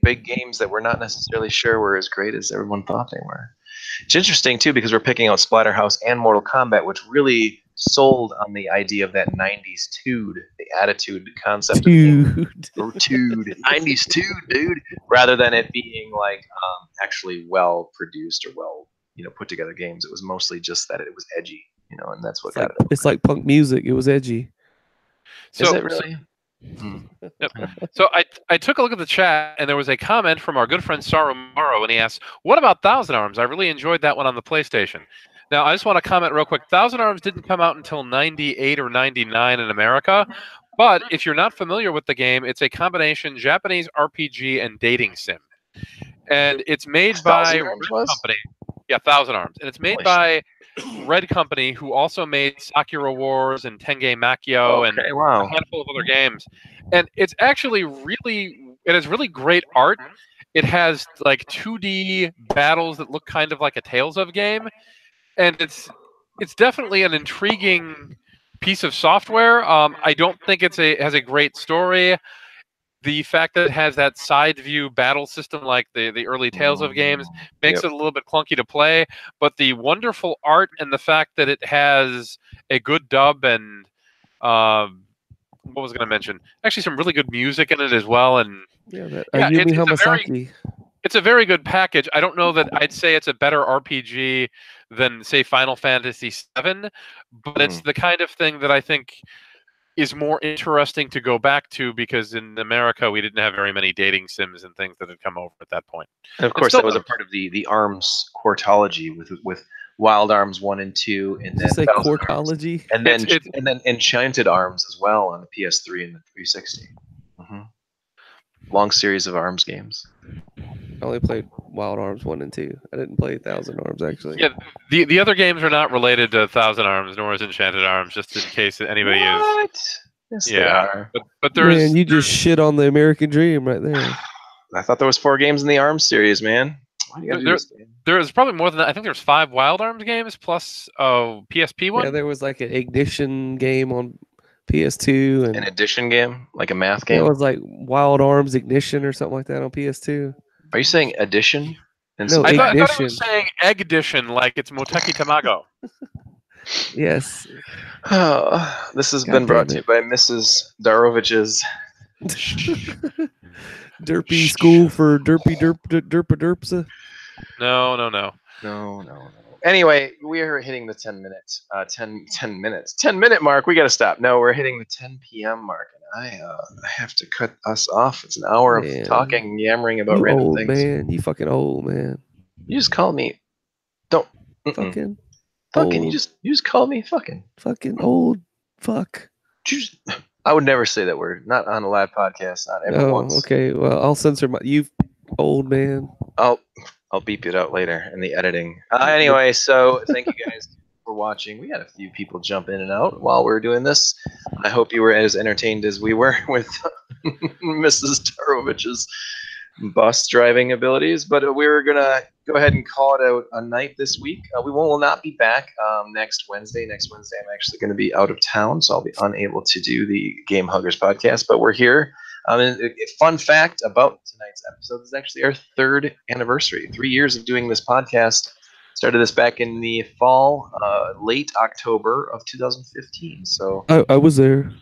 big games that we're not necessarily sure were as great as everyone thought they were. It's interesting too because we're picking out Splatterhouse and Mortal Kombat, which really sold on the idea of that '90s tude, the attitude concept. Tude. 90s tude, dude, rather than it being like actually well produced or well, you know, put together games. It was mostly just that it was edgy, you know, and that's what got it. It's like punk music. It was edgy. So, is it really? Yep. So I took a look at the chat, and there was a comment from our good friend Sarumaro, and he asked, "What about Thousand Arms? I really enjoyed that one on the PlayStation." Now, I just want to comment real quick. Thousand Arms didn't come out until '98 or '99 in America, but if you're not familiar with the game, it's a combination Japanese RPG and dating sim, and it's made by Red Company. Yeah, Thousand Arms, and it's made by Red Company, who also made Sakura Wars and Tenge Makio and a handful of other games. And it's actually it has really great art. It has like 2D battles that look kind of like a Tales of game. And it's definitely an intriguing piece of software. I don't think it has a great story. The fact that it has that side view battle system like the early Tales of games makes it a little bit clunky to play, but the wonderful art and the fact that it has a good dub and what was I going to mention? Actually, some really good music in it as well. And it's a very good package. I don't know that I'd say it's a better RPG than, say, Final Fantasy VII, but it's the kind of thing that I think is more interesting to go back to because in America we didn't have very many dating sims and things that had come over at that point. And of course, that was a part of the ARMS quartology with Wild Arms 1 and 2, and then quartology, and then Enchanted Arms as well on the PS3 and the 360. Long series of ARMS games. I only played Wild Arms 1 and 2. I didn't play Thousand Arms, actually. Yeah, the other games are not related to Thousand Arms, nor is Enchanted Arms, just in case anybody is. Yes, they are. But there's... Man, you just shit on the American dream right there. I thought there was 4 games in the ARMS series, man. There's probably more than that. I think there's 5 Wild Arms games plus a PSP one. Yeah, there was like an Ignition game on PS2. And an addition game? Like a math game? It was like Wild Arms Ignition or something like that on PS2. Are you saying addition? No, I thought it was saying egg edition, like it's Moteki Tamago. Yes. This has been brought to you by Mrs. Darovich's Derpy School for Derpy Derpsa. No. Anyway, we are hitting the 10 minute mark. We got to stop. No, we're hitting the 10 p.m. mark. I have to cut us off. It's an hour of talking, yammering about random old things. Man, you fucking old man. You just call me. Don't. Fucking. Fucking. You just call me fucking. Fucking old fuck. I would never say that word. Not on a live podcast. Not ever once. Okay. Well, I'll censor you old man. I'll beep it out later in the editing. Anyway, so thank you guys for watching. We had a few people jump in and out while we were doing this. I hope you were as entertained as we were with Mrs. Tarovich's bus driving abilities. But we're gonna go ahead and call it a night this week. We will not be back next Wednesday. Next Wednesday, I'm actually going to be out of town, so I'll be unable to do the Game Huggers podcast. But we're here. And a fun fact about tonight's episode is actually our 3rd anniversary. 3 years of doing this podcast. Started this back in the fall, late October of 2015. So I was there.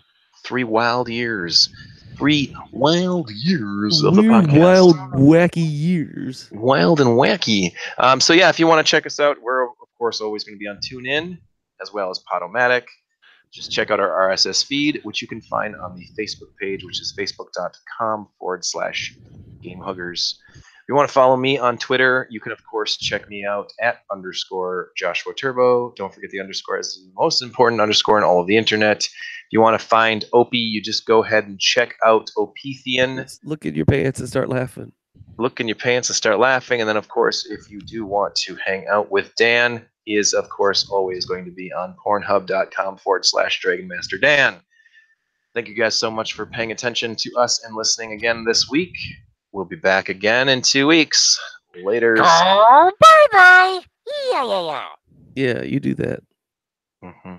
3 wild years. 3 wild years of the Weird, podcast. wild, wacky years. Wild and wacky. So yeah, if you want to check us out, we're of course always going to be on TuneIn as well as Podomatic. Just check out our RSS feed, which you can find on the Facebook page, which is facebook.com/gamehuggers. If you want to follow me on Twitter, you can of course check me out at _Joshua Turbo. Don't forget the underscore is the most important underscore in all of the internet. If you want to find Opie, you just go ahead and check out Opethian. Just look at your pants and start laughing. Look in your pants and start laughing. And then, of course, if you do want to hang out with Dan, he is, of course, always going to be on pornhub.com/DragonMasterDan. Thank you guys so much for paying attention to us and listening again this week. We'll be back again in 2 weeks. Later. Oh, bye-bye. Yeah. Yeah, you do that. Mm-hmm.